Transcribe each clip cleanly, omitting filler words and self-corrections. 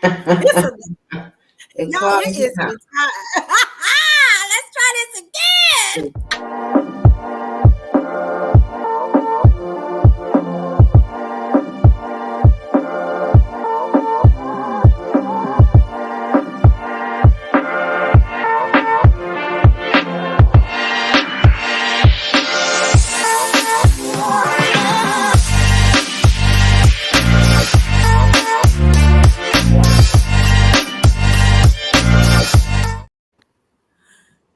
It's a, It's y'all, all it is yeah. the time. Let's try this again.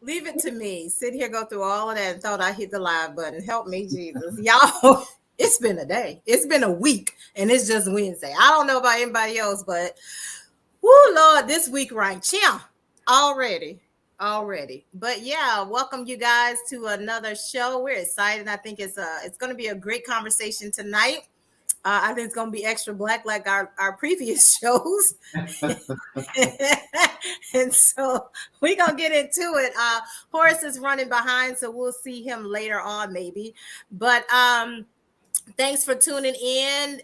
Leave it to me. Sit here, go through all of that, and thought I hit the live button. Help me, Jesus. Y'all, it's been a day. It's been a week, and it's just Wednesday. I don't know about anybody else, but whoo, Lord, this week right here already. Already. But yeah, welcome you guys to another show. We're excited. I think it's going to be a great conversation tonight. I think it's going to be extra black like our previous shows. And so we're going to get into it. Horace is running behind, so we'll see him later on maybe. But thanks for tuning in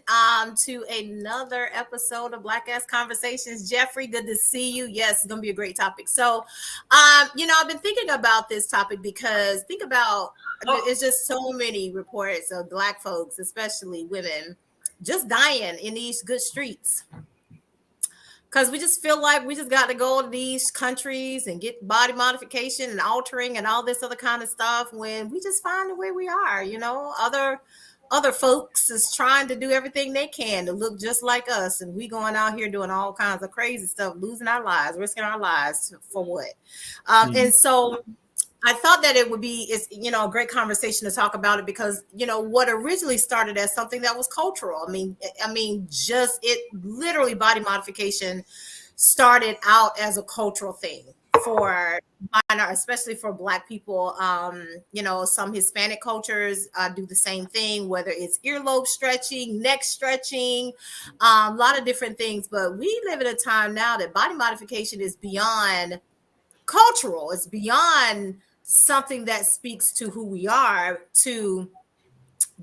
to another episode of Black Ass Conversations. Jeffrey, good to see you. Yes, it's going to be a great topic. So, I've been thinking about this topic because think about it's just so many reports of black folks, especially women, just dying in these good streets because we just feel like we just got to go to these countries and get body modification and altering and all this other kind of stuff when we just find the way we are. Other folks is trying to do everything they can to look just like us, and we going out here doing all kinds of crazy stuff, losing our lives, risking our lives for what. And so I thought that it would be a great conversation to talk about it because what originally started as something that was cultural. I mean, just it literally body modification started out as a cultural thing for especially for Black people. Some Hispanic cultures do the same thing, whether it's earlobe stretching, neck stretching, a lot of different things. But we live in a time now that body modification is beyond cultural. It's beyond something that speaks to who we are, to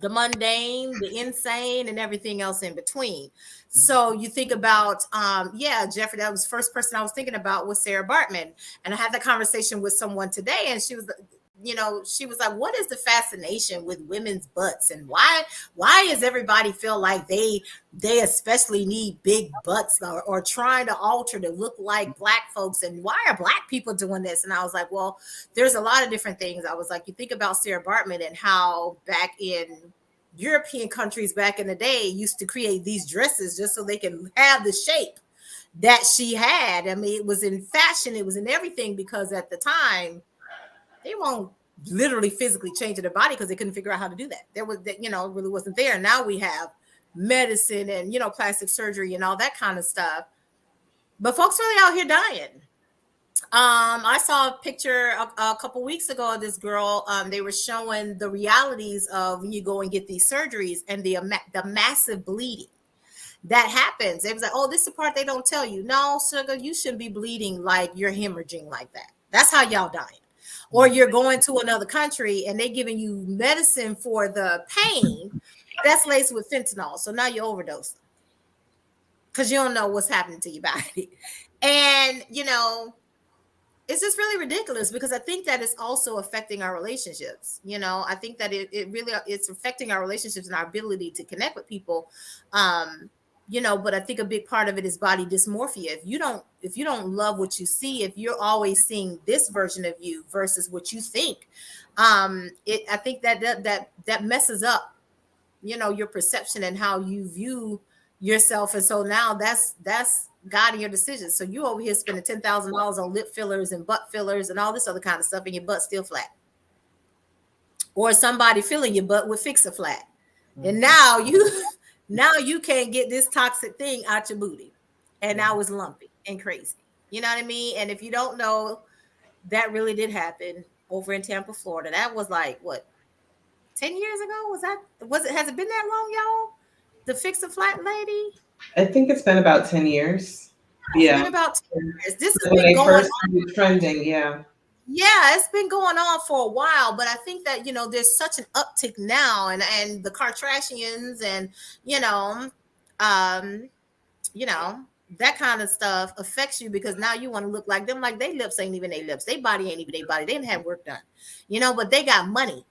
the mundane, the insane, and everything else in between. So you think about, Jeffrey, that was the first person I was thinking about was Sarah Bartman. And I had that conversation with someone today, and she was like, what is the fascination with women's butts, and why does everybody feel like they especially need big butts, or trying to alter to look like Black folks, and why are Black people doing this? And I was like, well, there's a lot of different things. I was like, you think about Sarah Bartman and how back in European countries back in the day used to create these dresses just so they can have the shape that she had. I mean, it was in fashion, it was in everything, because at the time they won't literally physically changing their body because they couldn't figure out how to do that. There was that, it really wasn't there. Now we have medicine and plastic surgery and all that kind of stuff. But folks really out here dying. I saw a picture a couple weeks ago of this girl. They were showing the realities of when you go and get these surgeries and the massive bleeding that happens. It was like, oh, this is the part they don't tell you. No, sugar, you shouldn't be bleeding like you're hemorrhaging like that. That's how y'all dying. Or you're going to another country and they giving you medicine for the pain that's laced with fentanyl. So now you're overdosing because you don't know what's happening to your body. And, it's just really ridiculous because I think that it's also affecting our relationships. I think that it really it's affecting our relationships and our ability to connect with people. But I think a big part of it is body dysmorphia. If you don't love what you see, if you're always seeing this version of you versus what you think, I think that messes up, your perception and how you view yourself. And so now that's guiding your decisions. So you over here spending $10,000 on lip fillers and butt fillers and all this other kind of stuff, and your butt still flat, or somebody filling your butt with Fix-A-Flat, and now you can't get this toxic thing out your booty, and now it's lumpy and crazy. You know what I mean? And if you don't know, that really did happen over in Tampa, Florida. That was like what, 10 years ago? Has it been that long, y'all? The Fix-A-Flat lady? I think it's been about 10 years. It's Yeah. been about 10 years. This has When been they going first started trending, yeah. Yeah, it's been going on for a while, but I think that there's such an uptick now, and the Kardashians, and you know, um, you know, that kind of stuff affects you because now you want to look like them. Like they lips ain't even their lips, they body ain't even their body. They didn't have work done, but they got money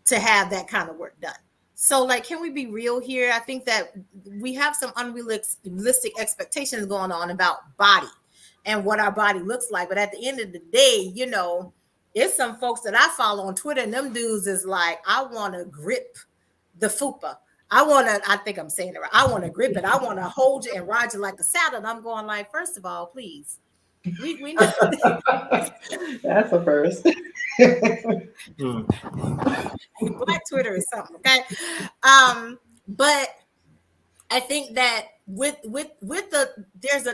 to have that kind of work done. So, like, can we be real here? I think that we have some unrealistic expectations going on about body and what our body looks like. But at the end of the day, it's some folks that I follow on Twitter, and them dudes is like, I want to grip the fupa. I think I'm saying it right. I want to grip it. I want to hold you and ride you like a saddle. And I'm going like, first of all, please. We know That's a first. Mm. Black Twitter is something, okay? But I think that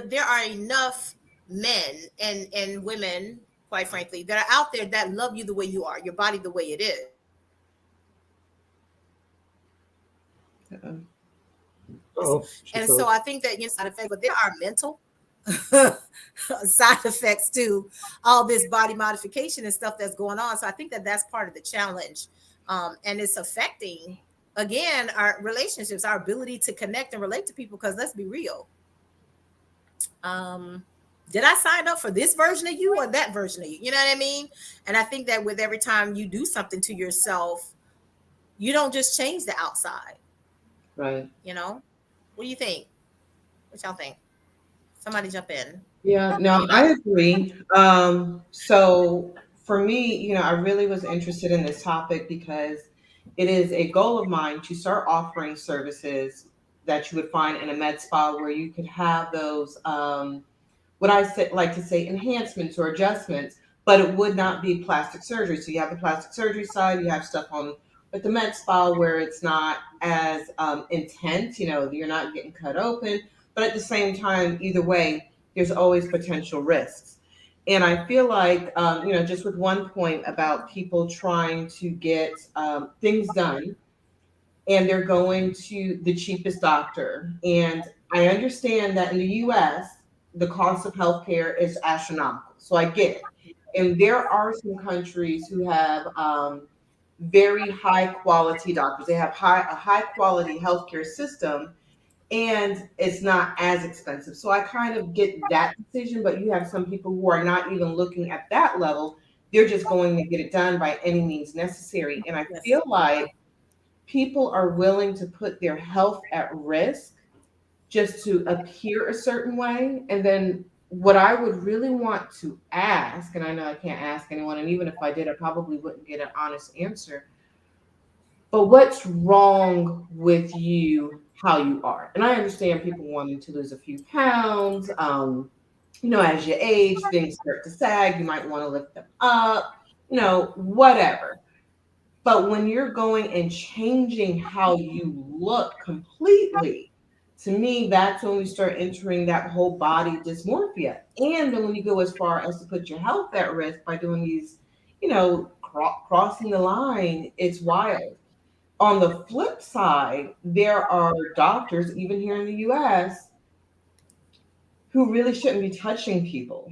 there are enough men and women, quite frankly, that are out there that love you the way you are, your body the way it is. And so I think that Oh, she side froze. effects, but there are mental side effects to all this body modification and stuff that's going on. So I think that that's part of the challenge, and it's affecting again our relationships, our ability to connect and relate to people. Because let's be real, did I sign up for this version of you or that version of you? You know what I mean? And I think that with every time you do something to yourself, you don't just change the outside. Right. What do you think? What y'all think? Somebody jump in. Yeah, no, Anybody? I agree. So for me, I really was interested in this topic because it is a goal of mine to start offering services that you would find in a med spa where you could have those what like to say enhancements or adjustments, but it would not be plastic surgery. So you have the plastic surgery side, you have stuff on with the med spa where it's not as intense. You're not getting cut open, but at the same time, either way, there's always potential risks. And I feel like, just with one point about people trying to get things done and they're going to the cheapest doctor. And I understand that in the US, the cost of healthcare is astronomical. So I get it. And there are some countries who have very high quality doctors. They have a high quality healthcare system and it's not as expensive. So I kind of get that decision, but you have some people who are not even looking at that level. They're just going to get it done by any means necessary. And I Yes. feel like people are willing to put their health at risk just to appear a certain way. And then what I would really want to ask, and I know I can't ask anyone, and even if I did, I probably wouldn't get an honest answer. But what's wrong with you, how you are? And I understand people wanting to lose a few pounds. As you age, things start to sag. You might want to lift them up, whatever. But when you're going and changing how you look completely, to me, that's when we start entering that whole body dysmorphia. And then when you go as far as to put your health at risk by doing these, crossing the line, it's wild. On the flip side, there are doctors, even here in the US, who really shouldn't be touching people.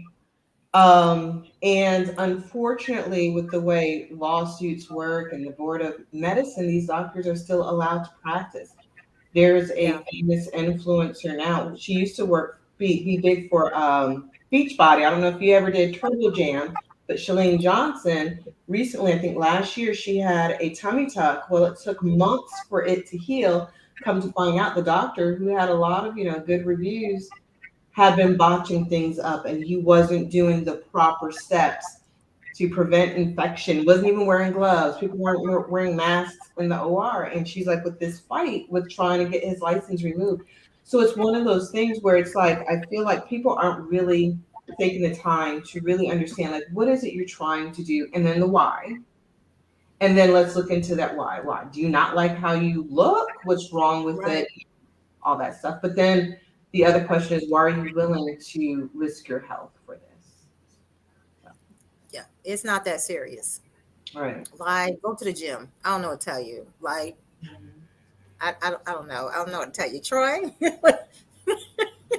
And unfortunately, with the way lawsuits work and the Board of Medicine, these doctors are still allowed to practice. There's a Yeah. famous influencer now. She used to be big for Beachbody. I don't know if you ever did Turbo Jam, but Shalene Johnson recently, I think last year, she had a tummy tuck. Well, it took months for it to heal. Come to find out, the doctor who had a lot of good reviews had been botching things up, and he wasn't doing the proper steps to prevent infection. Wasn't even wearing gloves. People weren't wearing masks in the OR. And she's like, with this fight with trying to get his license removed. So it's one of those things where it's like, I feel like people aren't really taking the time to really understand, like, what is it you're trying to do? And then the why. And then let's look into that why. Why? Do you not like how you look? What's wrong with Right. it? All that stuff. But then the other question is, why are you willing to risk your health for this? So, Yeah. It's not that serious. all right. Like, go to the gym. I don't know what to tell you. Like, Mhm. I don't know. I don't know what to tell you. Troy?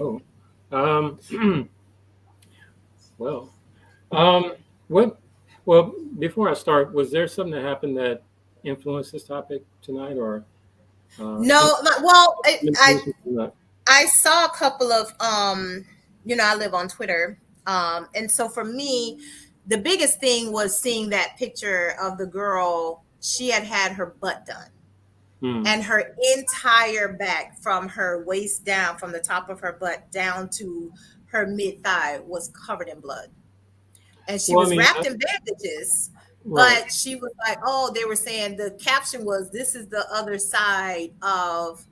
Oh. Um, well, um, what? Well, before I start, was there something that happened that influenced this topic tonight, or uh, No, well, limitations or not? I saw a couple of I live on Twitter. And so for me, the biggest thing was seeing that picture of the girl. She had had her butt done, Hmm. and her entire back, from her waist down, from the top of her butt down to her mid thigh, was covered in blood. And she Well, I was mean, wrapped in bandages, right. but she was like, oh, they were saying, the caption was, this is the other side of,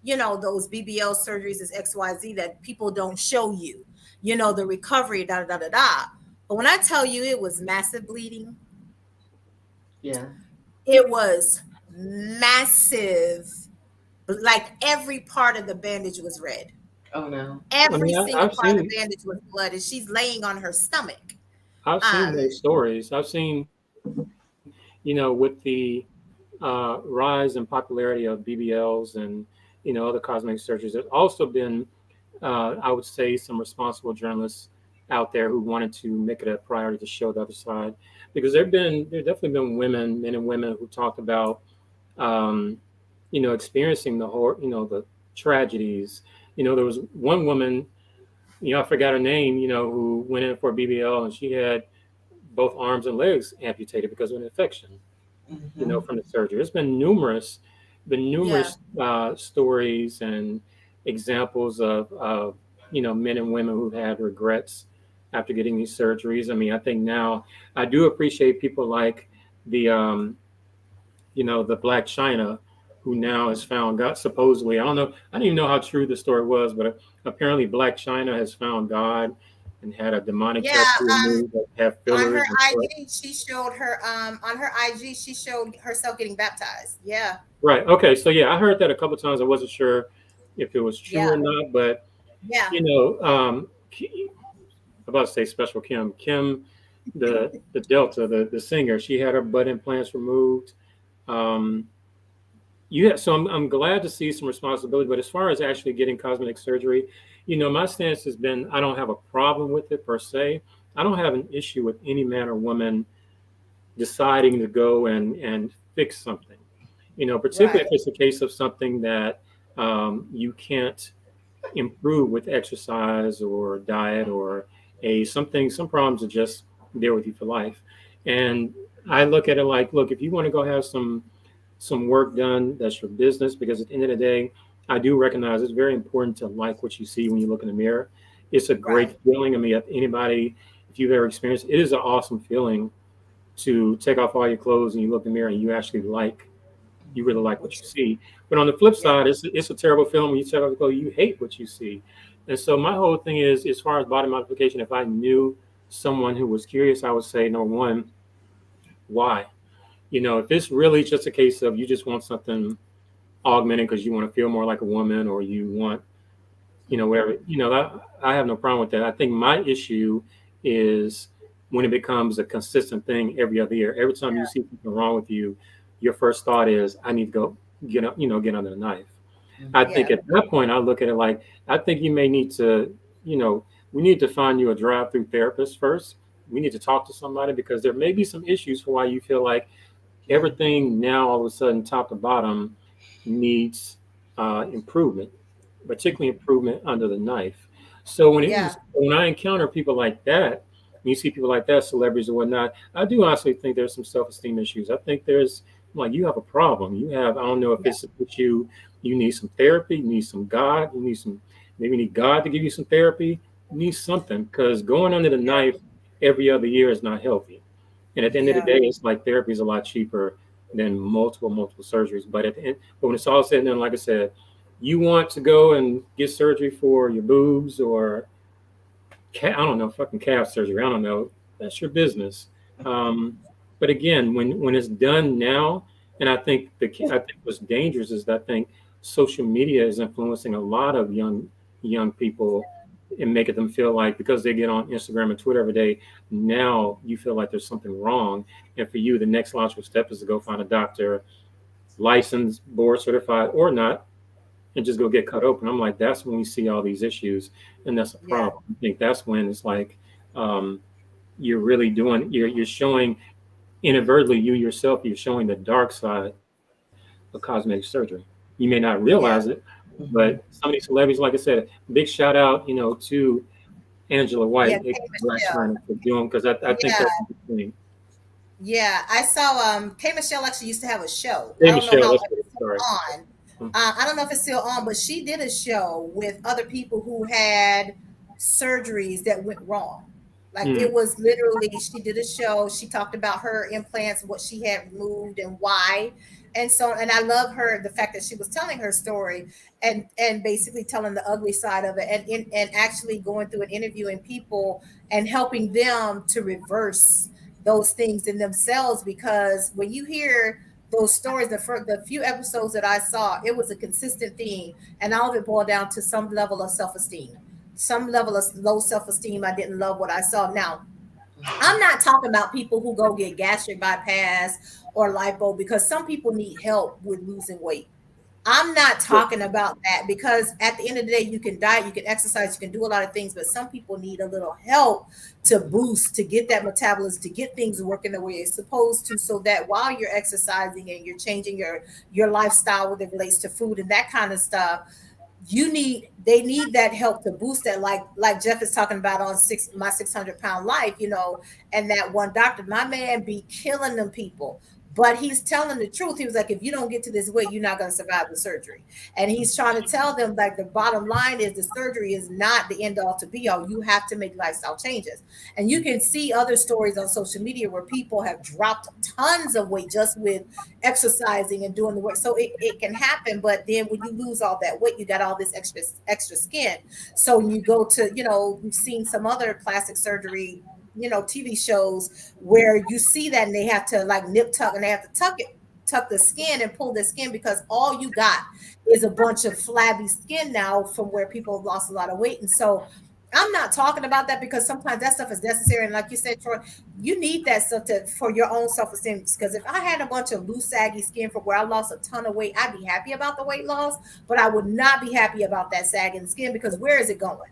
those BBL surgeries, is XYZ, that people don't show you, the recovery, da da da da da. But when I tell you it was massive bleeding, Yeah. it was massive. Like every part of the bandage was red. Oh no. I Every mean, single I've part of seen the bandage was blood, and she's laying on her stomach. I've seen Um, those stories. I've seen, with the rise and popularity of BBLs and other cosmetic surgeries. There's also been, I would say, some responsible journalists out there who wanted to make it a priority to show the other side, because there definitely been men and women who talked about, um, experiencing the horror, the tragedies. There was one woman, I forgot her name, who went in for a BBL and she had both arms and legs amputated because of an infection, Hmm. from the surgery. There's been yeah, numerous stories and examples of men and women who've had regrets after getting these surgeries. I mean, I think now I do appreciate people like the the Black China, who now has found God. Supposedly, I don't know, I didn't even know how true the story was, but apparently Black China has found God and had a demonic yeah. tattoo removed that have On her fillers and stuff. IG, she showed her on her IG, she showed herself getting baptized. Yeah, Right. Okay. So yeah, I heard that a couple of times. I wasn't sure if it was yeah, true or not, but yeah, I'm about to say Special Kim, the Delta, the singer. She had her butt implants removed. Um, yeah. So I'm glad to see some responsibility. But as far as actually getting cosmetic surgery, my stance has been I don't have a problem with it per se. I don't have an issue with any man or woman deciding to go and fix something. Particularly if right. it's a case of something that you can't improve with exercise or diet or some problems are just there with you for life. And I look at it like, look, if you want to go have some work done, that's your business. Because at the end of the day, I do recognize it's very important to like what you see when you look in the mirror. It's a Right. great feeling. I mean, if you've ever experienced it, it is an awesome feeling to take off all your clothes and you look in the mirror and you really like what Which, you see. But on the flip yeah, side, it's a terrible film when you take off the clothes, you hate what you see. And so my whole thing is, as far as body modification, if I knew someone who was curious, I would say, number one, why? If it's really just a case of you just want something augmented because you want to feel more like a woman, or you want whatever, I have no problem with that. I think my issue is when it becomes a consistent thing every other year. Every time you see something wrong with you, your first thought is, I need to go get up, get under the knife. I Hmm. yeah, think at that point, I look at it like, I think you may need to, we need to find you a drive-through therapist first. We need to talk to somebody, because there may be some issues for why you feel like Yeah. everything now all of a sudden, top to bottom, needs improvement, particularly improvement under the knife. So yeah, when I encounter people like that, when you see people like that, celebrities or whatnot, I do honestly think there's some self-esteem issues. I think there's, like, you have a problem. You have, I don't know if yeah, it's that you need some therapy, you need some God, you need some, maybe you need God to give you some therapy, you need something, because going under the knife every other year is not healthy. And at the end of the yeah, day, it's like therapy is a lot cheaper than multiple surgeries. But at the end, but when it's all said and done, like I said, you want to go and get surgery for your boobs or I don't know, fucking calf surgery. I don't know. That's your business. Um, but again, when it's done now, and I think what's dangerous is that I think social media is influencing a lot of young people and making them feel like, because they get on Instagram and Twitter every day, now you feel like there's something wrong. And for you, the next logical step is to go find a doctor, licensed, board certified or not, and just go get cut open. I'm like, that's when we see all these issues, and that's a yeah, problem. I think that's when it's like, um, you're really you're showing inadvertently, you yourself, you're showing the dark side of cosmetic surgery. You may not realize yeah, it, but Hmm. But some of these celebrities, like I said, big shout out, to Angela Yeah, White, K Black Michelle. China, for doing, because I think Yeah, that's a good thing. yeah. I saw K Michelle actually used to have a show. I Hey, don't know Michelle, how that's if what it's it's still sorry. on. I don't know if it's still on, but she did a show with other people who had surgeries that went wrong. Like Mm, it was literally, she did a show. She talked about her implants, what she had removed, and why. And so, and I love her the fact that she was telling her story and basically telling the ugly side of it, and actually going through and interviewing people and helping them to reverse those things in themselves. Because when you hear those stories, the few episodes that I saw, it was a consistent theme, and all of it boiled down to some level of self-esteem, some level of low self-esteem. I didn't love what I saw. Now, I'm not talking about people who go get gastric bypass or lipo, because some people need help with losing weight. I'm not yeah, talking about that, because at the end of the day, you can diet, you can exercise, you can do a lot of things, but some people need a little help to boost, to get that metabolism, to get things working the way it's supposed to, so that while you're exercising and you're changing your lifestyle when it relates to food and that kind of stuff, they need that help to boost that, like Jeff is talking about on 600 pound life, and that one doctor, my man, be killing them people, but he's telling the truth. He was like, if you don't get to this weight, you're not going to survive the surgery. And he's trying to tell them, like, the bottom line is the surgery is not the end all to be all. You have to make lifestyle changes. And you can see other stories on social media where people have dropped tons of weight just with exercising and doing the work. So it can happen, but then when you lose all that weight, you got all this extra skin. So when you go to, we've seen some other plastic surgery, TV shows where you see that, and they have to like nip tuck, and they have to tuck the skin and pull the skin, because all you got is a bunch of flabby skin now from where people have lost a lot of weight. And so I'm not talking about that, because sometimes that stuff is necessary. And like you said, Troy, you need that stuff for your own self-esteem. Because if I had a bunch of loose, saggy skin from where I lost a ton of weight, I'd be happy about the weight loss, but I would not be happy about that sagging skin, because where is it going?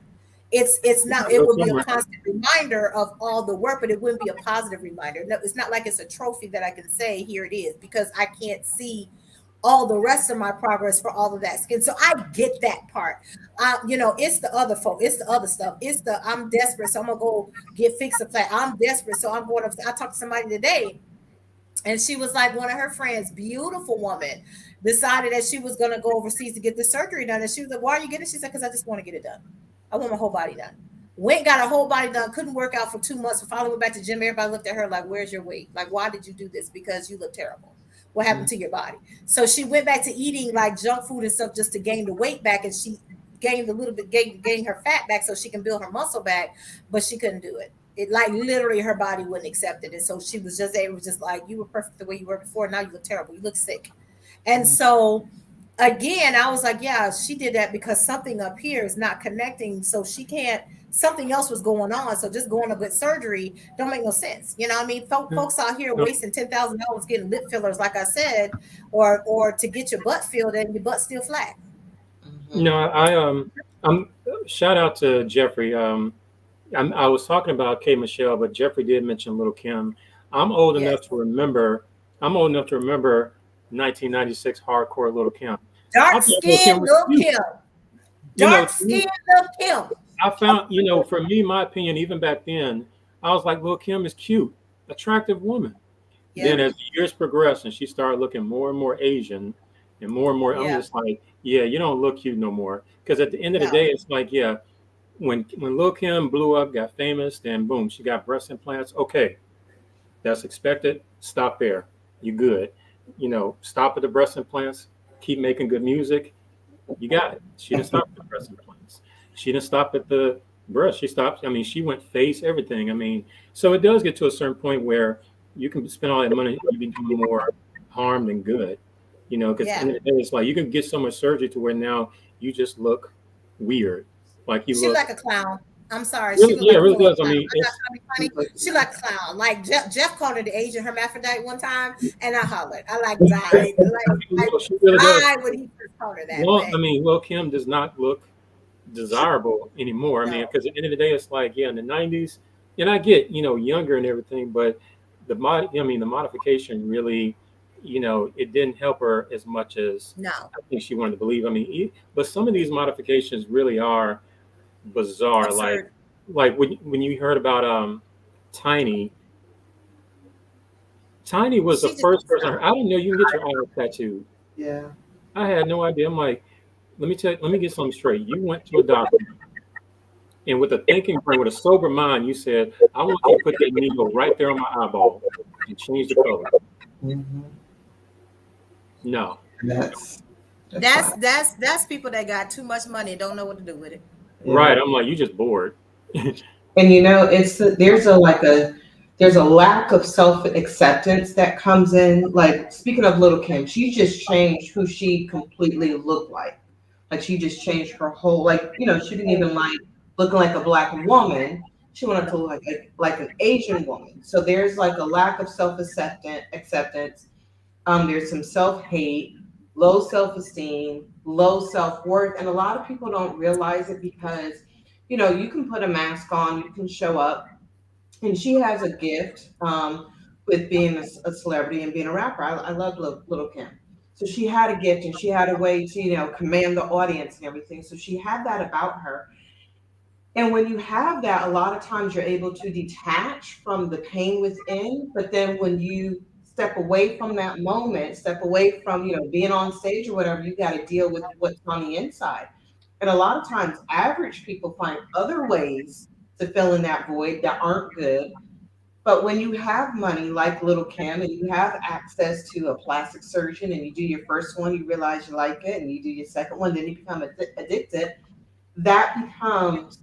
It's you not. gotta It go would be a somewhere. constant reminder of all the work, but it wouldn't be a positive reminder. No, it's not like it's a trophy that I can say here it is, because I can't see all the rest of my progress for all of that skin. So I get that part. It's the other folk, it's the other stuff. It's the I'm desperate, so I'm gonna go get fix a flat. I'm desperate, so I'm going up. I talked to somebody today, and she was like, one of her friends, beautiful woman, decided that she was going to go overseas to get the surgery done. And she was like, why are you getting it? She said, because I just want to get it done. I want my whole body done. Went, got a whole body done, couldn't work out for 2 months. Finally went back to gym. Everybody looked at her like, where's your weight? Like, why did you do this? Because you look terrible. What happened to your body? So she went back to eating like junk food and stuff just to gain the weight back. And she gained a little bit, gained her fat back so she can build her muscle back, but she couldn't do it. It like literally her body wouldn't accept it. And so she was just able, just like, you were perfect the way you were before. Now you look terrible. You look sick. And so again, I was like, yeah, she did that because something up here is not connecting. So she can't, something else was going on. So just going to get surgery don't make no sense. You know what I mean? Folks out here No, wasting $10,000 getting lip fillers, like I said, or to get your butt filled and your butt still flat. no, I'm shout out to Jeffrey. I was talking about K Michelle, but Jeffrey did mention Little Kim. I'm old Yes. enough to remember. I'm old enough to remember 1996 hardcore Little Kim. I Dark thought Little Kim skin, was Lil cute. Kim. To Dark me, skin, Lil Kim. I found, for me, my opinion, even back then, I was like, Little Kim is cute, attractive woman. Then Yep. as the years progressed and she started looking more and more Asian and more, I'm Yeah. just like, yeah, you don't look cute no more. Because at the end of the No. day, it's like, yeah, when Lil Kim blew up, got famous, then boom, she got breast implants. Okay, that's expected. Stop there. You good. Stop at the breast implants. Keep making good music. You got it. She didn't stop at the breast implants. She didn't stop at the breast. She stopped. I mean, she went face, everything. I mean, so it does get to a certain point where you can spend all that money and you be doing more harm than good. Because at the Yeah. end of the day, it's like you can get so much surgery to where now you just look weird. Like you She look like a clown. I'm sorry. She really, look yeah, it like a really full on does. I clown. mean, I'm not trying to be funny. She like a clown. Like Jeff called her the Asian hermaphrodite one time, and I hollered. I like died. I she really does. died when he first called her that. Well, But I mean, Lil Kim does not look desirable anymore. I mean, no. because at the end of the day, it's like, yeah, in the '90s, and I get, younger and everything, but the modification really it didn't help her as much as No, I think she wanted to believe. I mean, but some of these modifications really are bizarre. absurd. Like when you heard about Tiny. Tiny was the She just first person I didn't know you can get your eyes tattooed. Yeah. I had no idea. I'm like, let me get something straight. You went to a doctor, and with a thinking brain, with a sober mind, you said, I want you to put that needle right there on my eyeball and change the color. Hmm. No. That's that's wild. that's people that got too much money and don't know what to do with it. Yeah. Right. I'm like, you just bored. And there's a lack of self acceptance that comes in. Like, speaking of Little Kim, she just changed who she completely looked like. Like, she just changed her whole, like, she didn't even like looking like a black woman. She wanted to look like an Asian woman. So there's like a lack of self acceptance. There's some self hate, low self esteem, low self worth, and a lot of people don't realize it because you can put a mask on, you can show up, and she has a gift with being a celebrity and being a rapper. I love Little Kim. So she had a gift and she had a way to command the audience and everything. So she had that about her. And when you have that, a lot of times you're able to detach from the pain within. But then when you step away from that moment, step away from, being on stage or whatever, you got to deal with what's on the inside. And a lot of times, average people find other ways to fill in that void that aren't good. But when you have money like Little Kim and you have access to a plastic surgeon and you do your first one, you realize you like it, and you do your second one, then you become addicted. That becomes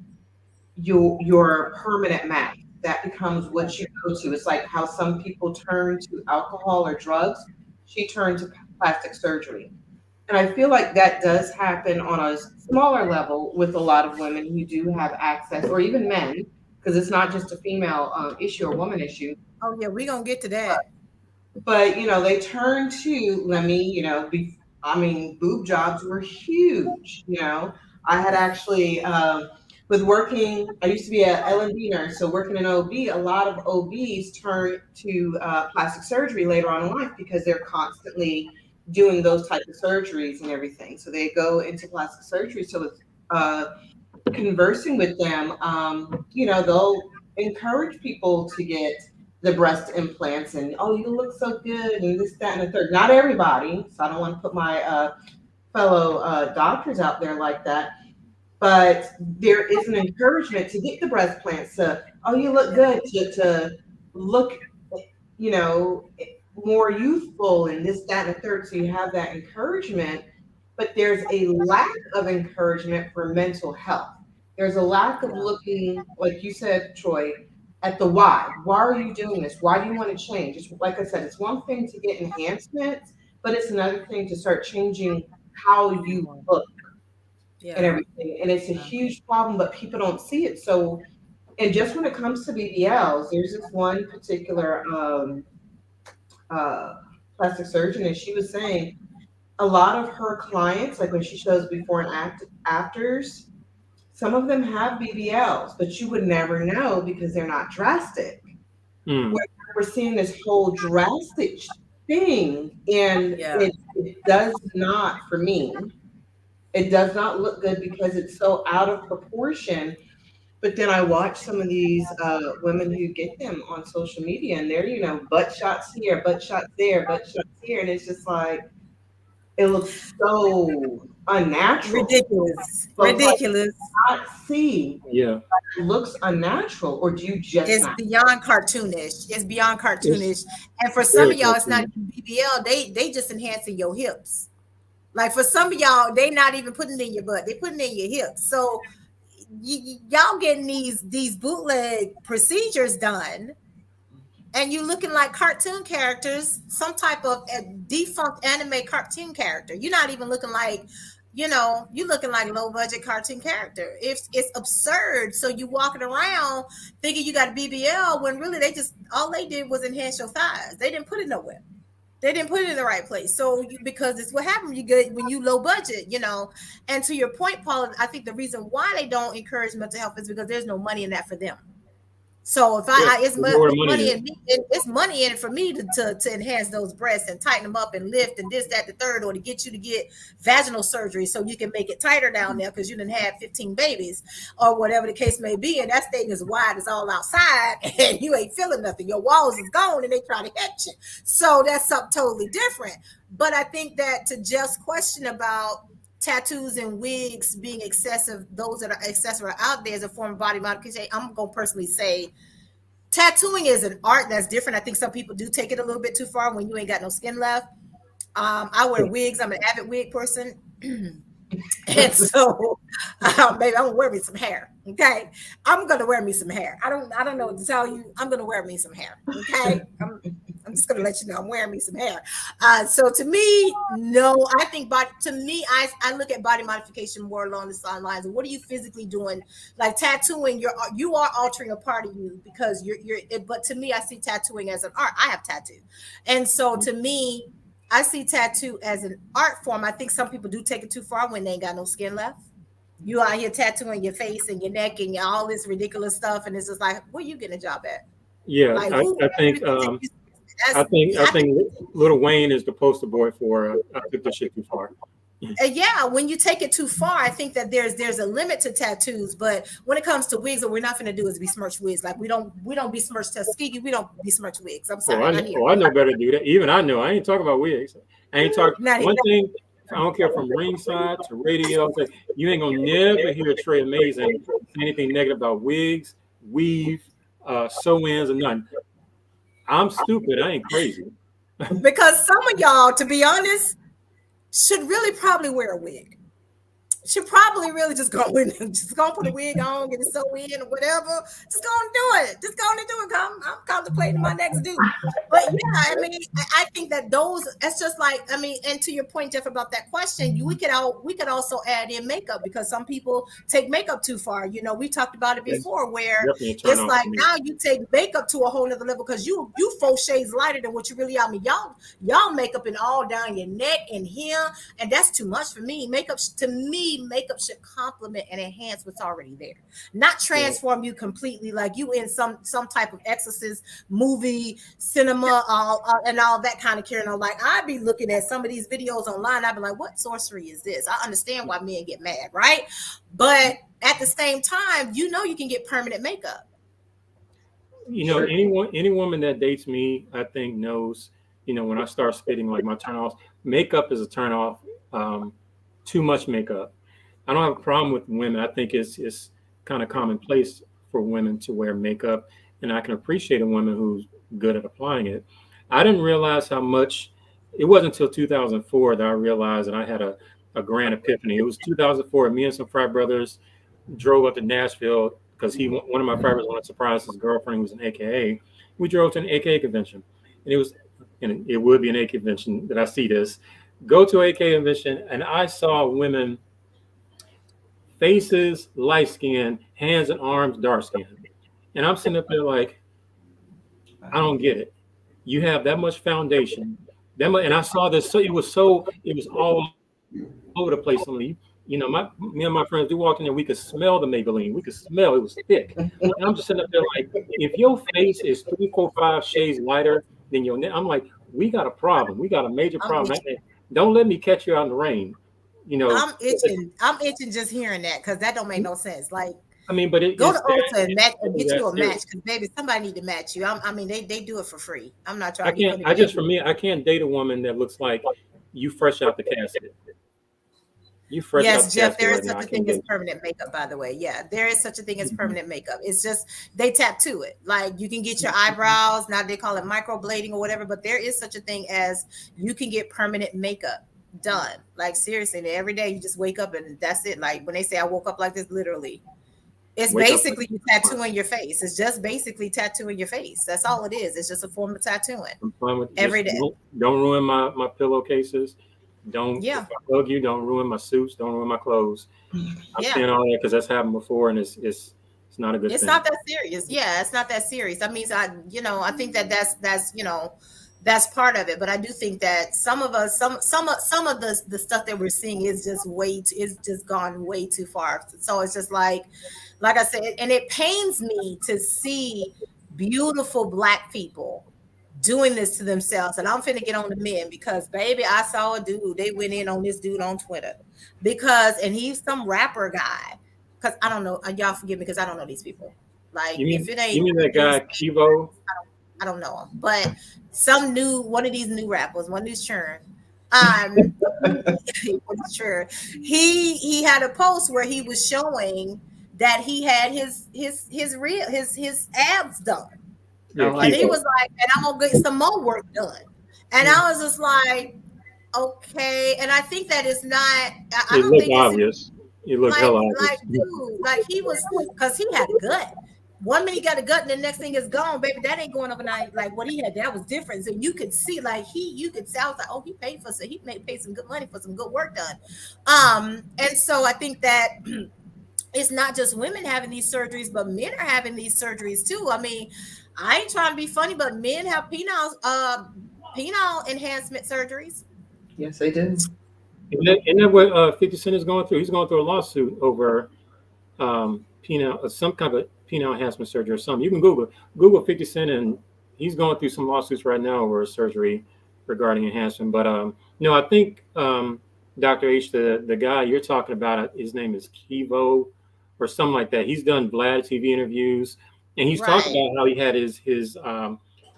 your permanent max. That becomes what you go to. It's like how some people turn to alcohol or drugs. She turned to plastic surgery. And I feel like that does happen on a smaller level with a lot of women who do have access, or even men, because it's not just a female issue or woman issue. Oh yeah, we gonna get to that. But they turn to, let me, I mean, boob jobs were huge. I had actually, with working, I used to be a L&D nurse, so working in OB, a lot of OBs turn to plastic surgery later on in life because they're constantly doing those type of surgeries and everything. So they go into plastic surgery. So it's conversing with them, they'll encourage people to get the breast implants and, oh, you look so good and this, that, and the third. Not everybody, so I don't want to put my fellow doctors out there like that. But there is an encouragement to get the breast implants. To, oh, you look Yeah. good. To look, you know, more youthful and this, that, and the third. So you have that encouragement, but there's a lack of encouragement for mental health. There's a lack of Yeah. looking, like you said, Troy, at the why. Why are you doing this? Why do you want to change? It's like I said, it's one thing to get enhancements, but it's another thing to start changing how you Mhm. look and Yeah. everything. And it's a huge problem, but people don't see it. So, and just when it comes to BBLs, there's this one particular uh, plastic surgeon, and she was saying a lot of her clients, like when she shows before and afters, some of them have BBLs, but you would never know because they're not drastic. Mm. We're, we're seeing this whole drastic thing, and Yeah. it does not, for me, it does not look good because it's so out of proportion. But then I watch some of these women who get them on social media, and they're, butt shots here, butt shots there, butt shots here, and it's just like, it looks so unnatural. Ridiculous. So it's like, Ridiculous. not see Yeah. it looks unnatural, or do you just It's not? beyond cartoonish. It's beyond It's cartoonish. And for some very of y'all, it's not cartoony. even BBL. They just enhancing your hips. Like for some of y'all, they not even putting it in your butt. They putting it in your hips. So y'all getting these bootleg procedures done, and you looking like cartoon characters, some type of a defunct anime cartoon character. You're not even looking like, you looking like low budget cartoon character. It's absurd. So you walking around thinking you got a BBL when really all they did was enhance your thighs. They didn't put it nowhere. They didn't put it in the right place. So because it's what happened, you get when you low budget. And to your point, Paula, I think the reason why they don't encourage mental health is because there's no money in that for them. So if Yeah, it's, there's more it's money money there. in me, it's money in it for me to enhance those breasts and tighten them up and lift and this, that, the third, or to get you to get vaginal surgery so you can make it tighter down there because you didn't have 15 babies or whatever the case may be. And that thing is wide as all outside and you ain't feeling nothing. Your walls is gone and they try to catch you. So that's something totally different. But I think that to just question about tattoos and wigs being excessive, those that are excessive are out there as a form of body modification, I'm going to personally say tattooing is an art that's different. I think some people do take it a little bit too far when you ain't got no skin left. I wear wigs. I'm an avid wig person. And so maybe I'm gonna wear me some hair. Okay. I'm gonna wear me some hair. I don't know what to tell you. I'm gonna wear me some hair. Okay. I'm just gonna let you know I'm wearing me some hair. So to me, no, I think to me, I look at body modification more along the lines of what are you physically doing? Like tattooing, you are altering a part of you because but to me, I see tattooing as an art. I have tattoo. And so to me, I see tattoo as an art form. I think some people do take it too far when they ain't got no skin left. You out here tattooing your face and your neck and all this ridiculous stuff, and it's just like, where you getting a job at? Yeah, Like who? I think That's I I think think Little Wayne is the poster boy for I took this shit too far. yeah, when you take it too far, I think that there's a limit to tattoos. But when it comes to wigs, what we're not going to do is besmirch wigs. Like we don't besmirch Tuskegee. We don't besmirch wigs. I'm Oh, sorry, not here. I know better to do that. Even I know. I ain't talking about wigs. I ain't talking. Not here. One thing, I don't care from ringside to radio. You ain't gonna never hear Trey Amazing say anything negative about wigs, weave, sew-ins, or nothing. I'm stupid. I ain't crazy. Because some of y'all, to be honest, should really probably wear a wig. Should probably really just go in and just go put a wig on, get it sew in or whatever. Just go and do it. Just go and do it. I'm contemplating my next due. But yeah, I mean, I think that it's just like, I mean, and to your point, Jeff, about that question, we could also add in makeup because some people take makeup too far. You know, we talked about it That's before where definitely a turn it's off like for me. now you take makeup to a whole nother level because you 4 shades lighter than what you really are. I mean, y'all makeup and all down your neck and here, and that's too much for me. Makeup should complement and enhance what's already there, not Yeah. transform you completely like you in some type of exorcist movie, cinema, and all that kind of carrying on. Like I'd be looking at some of these videos online, I'd be like, what sorcery is this? I understand why men get mad, right? But at the same time, you can get permanent makeup. Any woman that dates me, I think knows, when I start spitting like my turn offs, makeup is a turn off. Um, Too much makeup. I don't have a problem with women. I think it's kind of commonplace for women to wear makeup, and I can appreciate a woman who's good at applying it. I didn't realize how much. It wasn't until 2004 that I realized, and I had a grand epiphany. It was 2004. Me and some frat brothers drove up to Nashville because one of my frat brothers wanted to surprise his girlfriend who was an AKA. We drove to an AKA convention, and it would be an AKA convention that I see this. Go to AKA convention, and I saw women faces light skin, hands and arms dark skin. And I'm sitting up there like, I don't get it. You have that much foundation, and I saw this. So it was all over the place. I mean, me and my friends, we walked in there, we could smell the Maybelline. We could smell it was thick. And I'm just sitting up there like, if your face is 3, 4, 5 shades lighter than your neck, I'm like, we got a problem. We got a major I'm problem. itching. Don't let me catch you out in the rain. You know, I'm itching just hearing that because that don't make no sense. Like I mean, but go to it's that, Ulta and match and it's get that you a serious. match because baby, somebody need to match you. I mean, they do it for free. I'm not I trying to be can't. funny, I but they just do for it. me, I can't date a woman that looks like you fresh out the casket. You fresh out Yes, the Jeff, casket there is right now. such I a can't thing as date. permanent makeup, by the way. Yeah, there is such a thing as Mhm. permanent makeup. It's just they tattoo it. Like you can get your eyebrows, now they call it microblading or whatever, but there is such a thing as you can get permanent makeup done. Like seriously, and every day you just wake up and that's it. Like when they say I woke up like this, literally. It's Wake up like basically you tattooing your face. It's just basically tattooing your face. That's all it is. It's just a form of tattooing I'm fine with every just day. don't ruin my pillowcases. Don't if Yeah. I hug you, don't ruin my suits. Don't ruin my clothes. I'm Yeah. saying all that because that's happened before, and it's not a good It's thing. not that serious. Yeah, it's not that serious. That means I think that that's part of it. But I do think that some of us, some of the stuff that we're seeing is just is just gone way too far. So it's just like Like I said, and it pains me to see beautiful Black people doing this to themselves. And I'm finna get on the men because, baby, I saw a dude. They went in on this dude on Twitter because, and he's some rapper guy. Because I don't know, y'all forgive me because I don't know these people. Like, if it You ain't mean that guy these, Kivo? I don't know him. But some new one of these new rappers, one who's churn. Um, sure. He had a post where he was showing that he had his abs done. Yeah, Oh, I And he Kivo. was like, and I'm gonna get some more work done. And yeah. I was just like, okay. And I think that is not, I It don't looked think it's obvious. It looked hella like, obvious. dude, like he was, because he had a gut. One minute he got a gut, and the next thing is gone, baby. That ain't going overnight. Like what he had, that was different. So you could see, like you could see. I was like, oh, he paid for some. He made pay some good money for some good work done. And so I think that it's not just women having these surgeries, but men are having these surgeries too. I mean, I ain't trying to be funny, but men have penile enhancement surgeries. Yes, they do. Isn't that what 50 Cent is going through? He's going through a lawsuit over penile, some kind of penile enhancement surgery or something. You can Google 50 Cent, and he's going through some lawsuits right now over surgery regarding enhancement. But no, I think Dr. H, the guy you're talking about, his name is Kivo or something like that. He's done Vlad TV interviews, and he's talked Right. about how he had his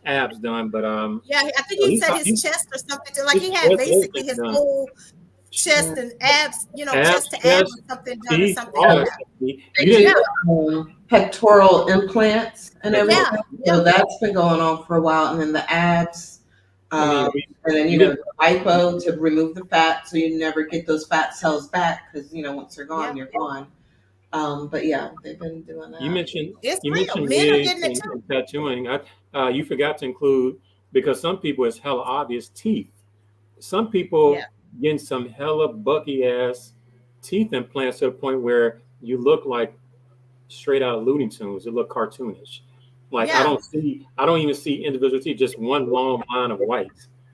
abs done. But Yeah, I think he said his he's chest or something. Like his he had basically everything's his done. whole Yeah. chest and abs, chest Abs, to abs chest, or something done or teeth, something. all Yeah. that stuff. You They didn't. Yeah. do pectoral implants and Pectoral. everything. Yeah. Yeah. So that's been going on for a while. And then the abs, I mean, and then, you didn't. the lipo to remove the fat so you never get those fat cells back because, once they're Yeah. gone, you're gone. But yeah, they've been doing You that. mentioned It's you real. mentioned Men are wigs getting it too. and tattooing. You forgot to include because some people it's hella obvious teeth. Some Yeah. people getting some hella bucky ass teeth implants to the point where you look like straight out of Looney Tunes. It look cartoonish. Like Yeah. I don't even see individual teeth, just one long line of white.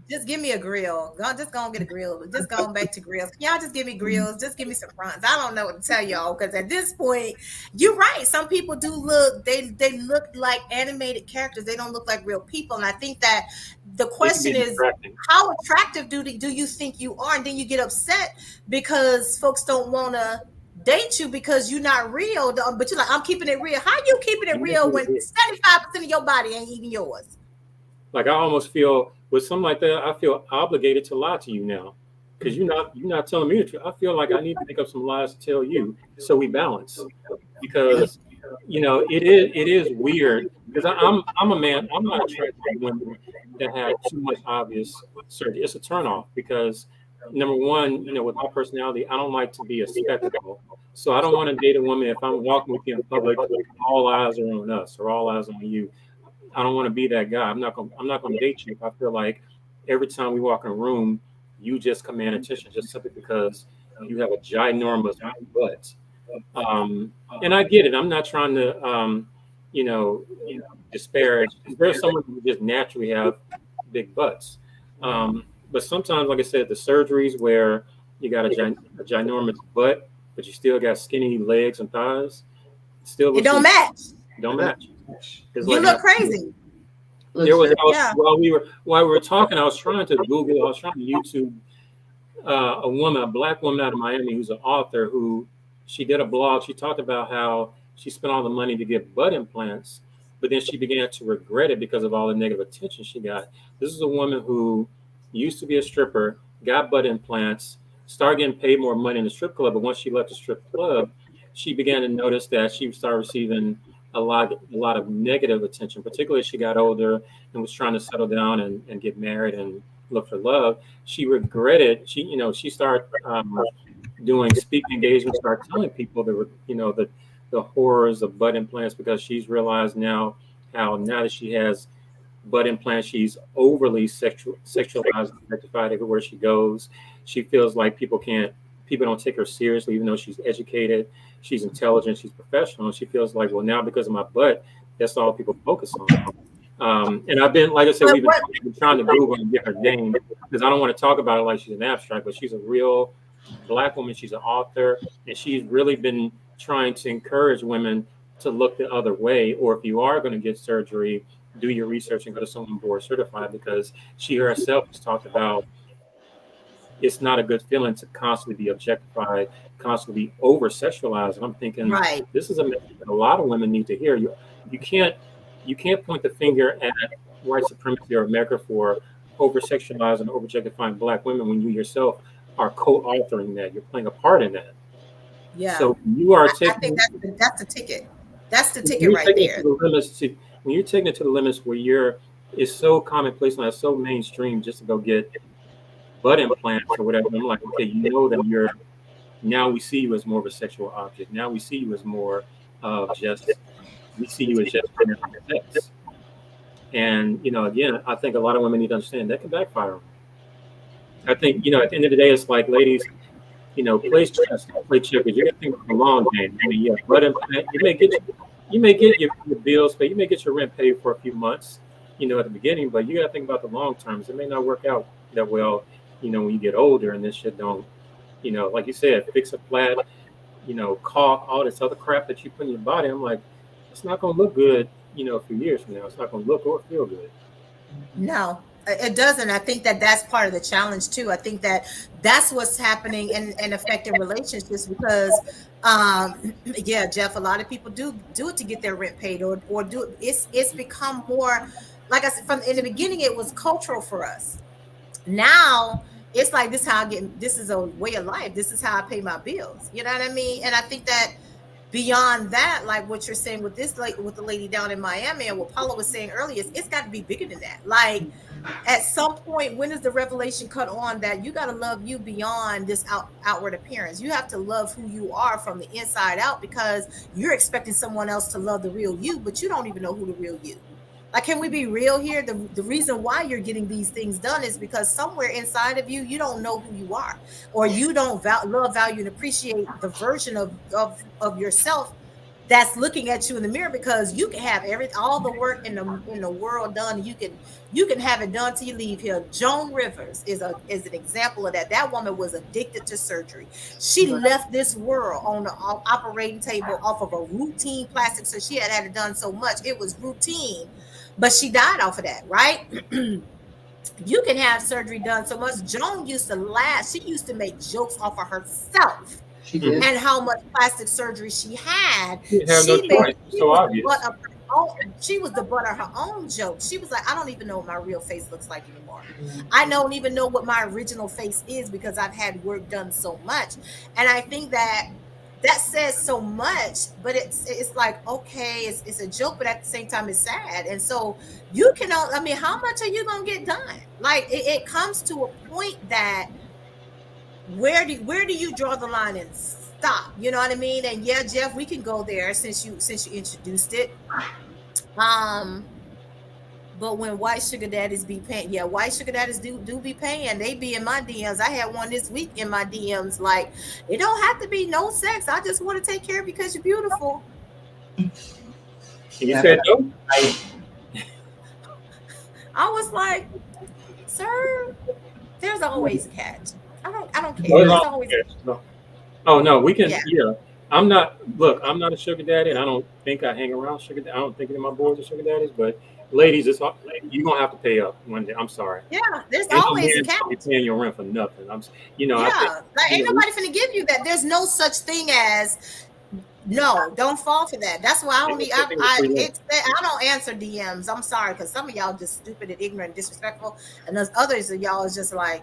Just give me a grill. Just go and get a grill. Just going back to grills. Y'all just give me grills. Just give me some fronts. I don't know what to tell y'all because at this point, you're right. Some people do look. They look like animated characters. They don't look like real people. And I think that the It can be question is, distracting. how attractive do you think you are? And then you get upset because folks don't want to date you because you're not real. But you're like, I'm keeping it real. How you keeping it You real mentioned when it. 75% of your body ain't even yours? Like I almost feel with something like that, I feel obligated to lie to you now because you're not telling me the truth. I feel like I need to make up some lies to tell you so we balance because it is weird because I'm a man. I'm not attracted to women that have too much obvious surgery. It's a turnoff because number one, with my personality, I don't like to be a spectacle. So I don't want to date a woman if I'm walking with you in public, all eyes are on us or all eyes on you. I don't want to be that guy. I'm not gonna date you if I feel like every time we walk in a room, you just command attention just simply because you have a ginormous butt. And I get it. I'm not trying to you know, disparage. There's someone who just naturally have big butts. But sometimes, like I said, the surgeries where you got a ginormous butt, but you still got skinny legs and thighs, it still It looks don't good. match. Don't match. It's You like look crazy. there Looks was very I was Yeah. while we were talking, I was trying to Google, I was trying to YouTube a woman, a black woman out of Miami who's an author who she did a blog. She talked about how she spent all the money to get butt implants, but then she began to regret it because of all the negative attention she got. This is a woman who used to be a stripper, got butt implants, started getting paid more money in the strip club, but once she left the strip club, she began to notice that she started receiving a lot of negative attention, particularly as she got older and was trying to settle down and get married and look for love. She regretted she started doing speaking engagements, started telling people the horrors of butt implants because she's realized now how now that she has butt implants, she's overly sexualized and objectified everywhere she goes. She feels like people don't take her seriously, even though she's educated, she's intelligent, she's professional. She feels like, well, now because of my butt, that's all people focus on. And I've been, like I said, But we've what been trying to Google and get her name because I don't want to talk about her like she's an abstract, but she's a real black woman. She's an author, and she's really been trying to encourage women to look the other way, or if you are going to get surgery, do your research and go to someone board certified, because she herself has talked about it's not a good feeling to constantly be objectified, constantly be over sexualized. And I'm thinking Right. this is a message that a lot of women need to hear. You can't you can't point the finger at white supremacy or America for over sexualizing and over objectifying black women when you yourself are co-authoring that. You're playing a part in that. Yeah. So you are I think taking that's the ticket. That's the when ticket you're right taking it to there. the limits to when you're taking it to the limits where you're it's so commonplace and it's so mainstream just to go get butt implants or whatever. I'm like, okay, you know that you're now we see you as more of a sexual object. Now we see you as more of just we see you as just primarily sex. And again, I think a lot of women need to understand that can backfire on them. I think at the end of the day, it's like, ladies, play chess, play checkers. You got to think about the long game. I mean, yeah, butt implant. You may get your bills paid. You may get your rent paid for a few months, at the beginning, but you got to think about the long terms. It may not work out that well, when you get older, and this shit don't, like you said, fix a flat, caulk, all this other crap that you put in your body. I'm like, it's not gonna look good, a few years from now. It's not gonna look or feel good. No, it doesn't. I think that that's part of the challenge too. I think that that's what's happening and affecting relationships because, yeah, Jeff, a lot of people do it to get their rent paid or do it. It's become more, like I said, from in the beginning, it was cultural for us. Now it's like this how I get. This is a way of life. This is how I pay my bills. You know what I mean? And I think that beyond that, like what you're saying with this, like with the lady down in Miami, and what Paula was saying earlier, it's got to be bigger than that. Like at some point, when is the revelation cut on that you got to love you beyond this outward appearance? You have to love who you are from the inside out because you're expecting someone else to love the real you, but you don't even know who the real you. Like, can we be real here? The reason why you're getting these things done is because somewhere inside of you, you don't know who you are, or you don't love, value, and appreciate the version of yourself that's looking at you in the mirror because you can have all the work in the world done. You can have it done till you leave here. Joan Rivers is an example of that. That woman was addicted to surgery. She left this world on the operating table off of a routine plastic. So she had it done so much it was routine, but she died off of that, right? You can have surgery done so much. Joan used to laugh. She used to make jokes off of herself She Mhm. did. and how much plastic surgery she had. You have no She made choice. It's she so was the butt obvious. of her own, she was the butt of her own joke. She was like, I don't even know what my real face looks like anymore. I don't even know what my original face is because I've had work done so much. And I think that that says so much, but it's like, okay, it's a joke, but at the same time it's sad. And so you can I mean, how much are you gonna get done? Like it comes to a point that where do you draw the line and stop? You know what I mean? And yeah, Jeff, we can go there since you introduced it. Um, but when white sugar daddies be paying, yeah, white sugar daddies do be paying. They be in my DMs. I had one this week in my DMs. Like, it don't have to be no sex. I just want to take care of you because you're beautiful. And you Yeah, said no? I, I was like, sir, there's always a catch. I don't No, care. it's There's not. always Yes, no. Oh no, we can. yeah. Yeah, I'm not. Look, I'm not a sugar daddy, and I don't think I hang around sugar. I don't think any of my boys are sugar daddies. But ladies, you're gonna have to pay up one day. I'm sorry. Yeah, there's Ain't no always a man catch. be paying your rent for nothing. I think Yeah, like ain't we nobody finna give you that. There's no such thing as no. Don't fall for that. That's why I don't ain't no need. such thing as free lunch. I don't answer DMs. I'm sorry because some of y'all just stupid and ignorant, and disrespectful, and there's others of y'all is just like.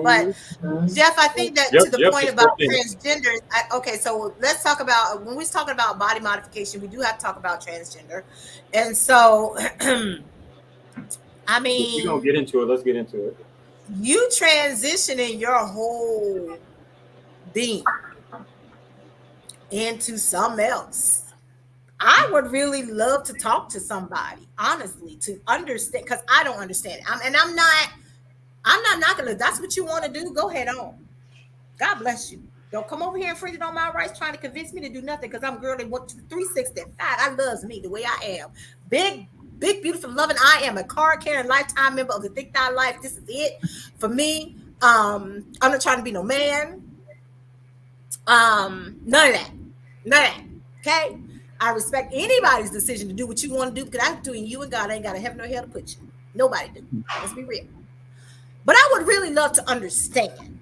But Ooh, Jeff, I think that Jeff, to the Jeff point just about stepped in. transgender. Okay, so let's talk about when we're talking about body modification. We do have to talk about transgender, and so I We're gonna mean, get into it. Let's get into it. you transitioning your whole being into something else. I would really love to talk to somebody, honestly, to understand because I don't understand it. I'm not knocking it. That's what you want to do. Go ahead on. God bless you. Don't come over here and infringing on my rights, trying to convince me to do nothing because I'm girly 365. I loves me the way I am. Big, big, beautiful, loving. I am a card carrying lifetime member of the Thick Thigh Life. This is it for me. I'm not trying to be no man. None of that. None of that. Okay. I respect anybody's decision to do what you want to do because that's between you and God. I ain't got to heaven or hell to put you. Nobody do. Let's be real. But I would really love to understand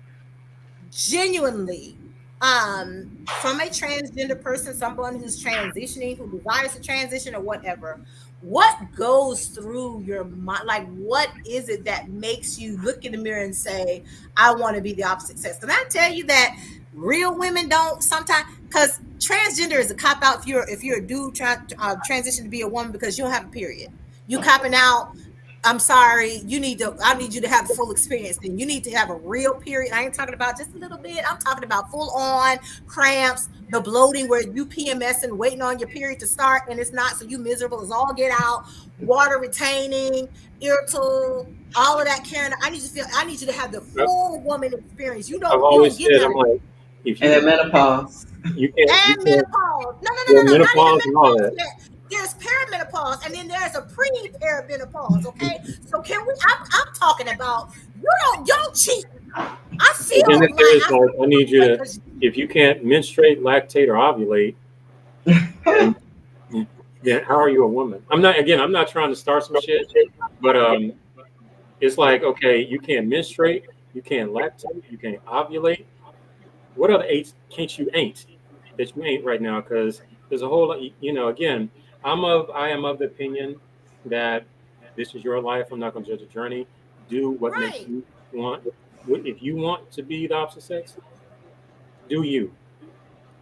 genuinely, from a transgender person, someone who's transitioning, who desires to transition or whatever, what goes through your mind? Like, what is it that makes you look in the mirror and say, I want to be the opposite sex? Can I tell you that real women don't sometimes, because transgender is a cop out. If you're a dude trying to transition to be a woman because you don't have a period, you copping out. I'm sorry, I need you to have the full experience. Then you need to have a real period. I ain't talking about just a little bit. I'm talking about full on cramps, the bloating where you PMS and waiting on your period to start and it's not, so you miserable as all get out, water retaining, irritable, all of that, Karen. I need you to have the I've, full woman experience. I've You always don't get said, none I'm of that. like, if And then you menopause. you And can't menopause. No, no, no, well, no, no. Not even menopause and all menopause that. yet. There's perimenopause, and then there's a pre-perimenopause. Okay, so can we? I'm talking about you don't cheat. I But then feel if like there's like, I need you to, because if you can't menstruate, lactate, or ovulate, then then how are you a woman? I'm not trying to start some shit, but it's like, okay, you can't menstruate, you can't lactate, you can't ovulate. What other eight can't you ain't that you ain't right now? Because there's a whole lot, again, I am of the opinion that this is your life. I'm not going to judge a journey. Do what makes right, you want. If you want to be the opposite sex, do you.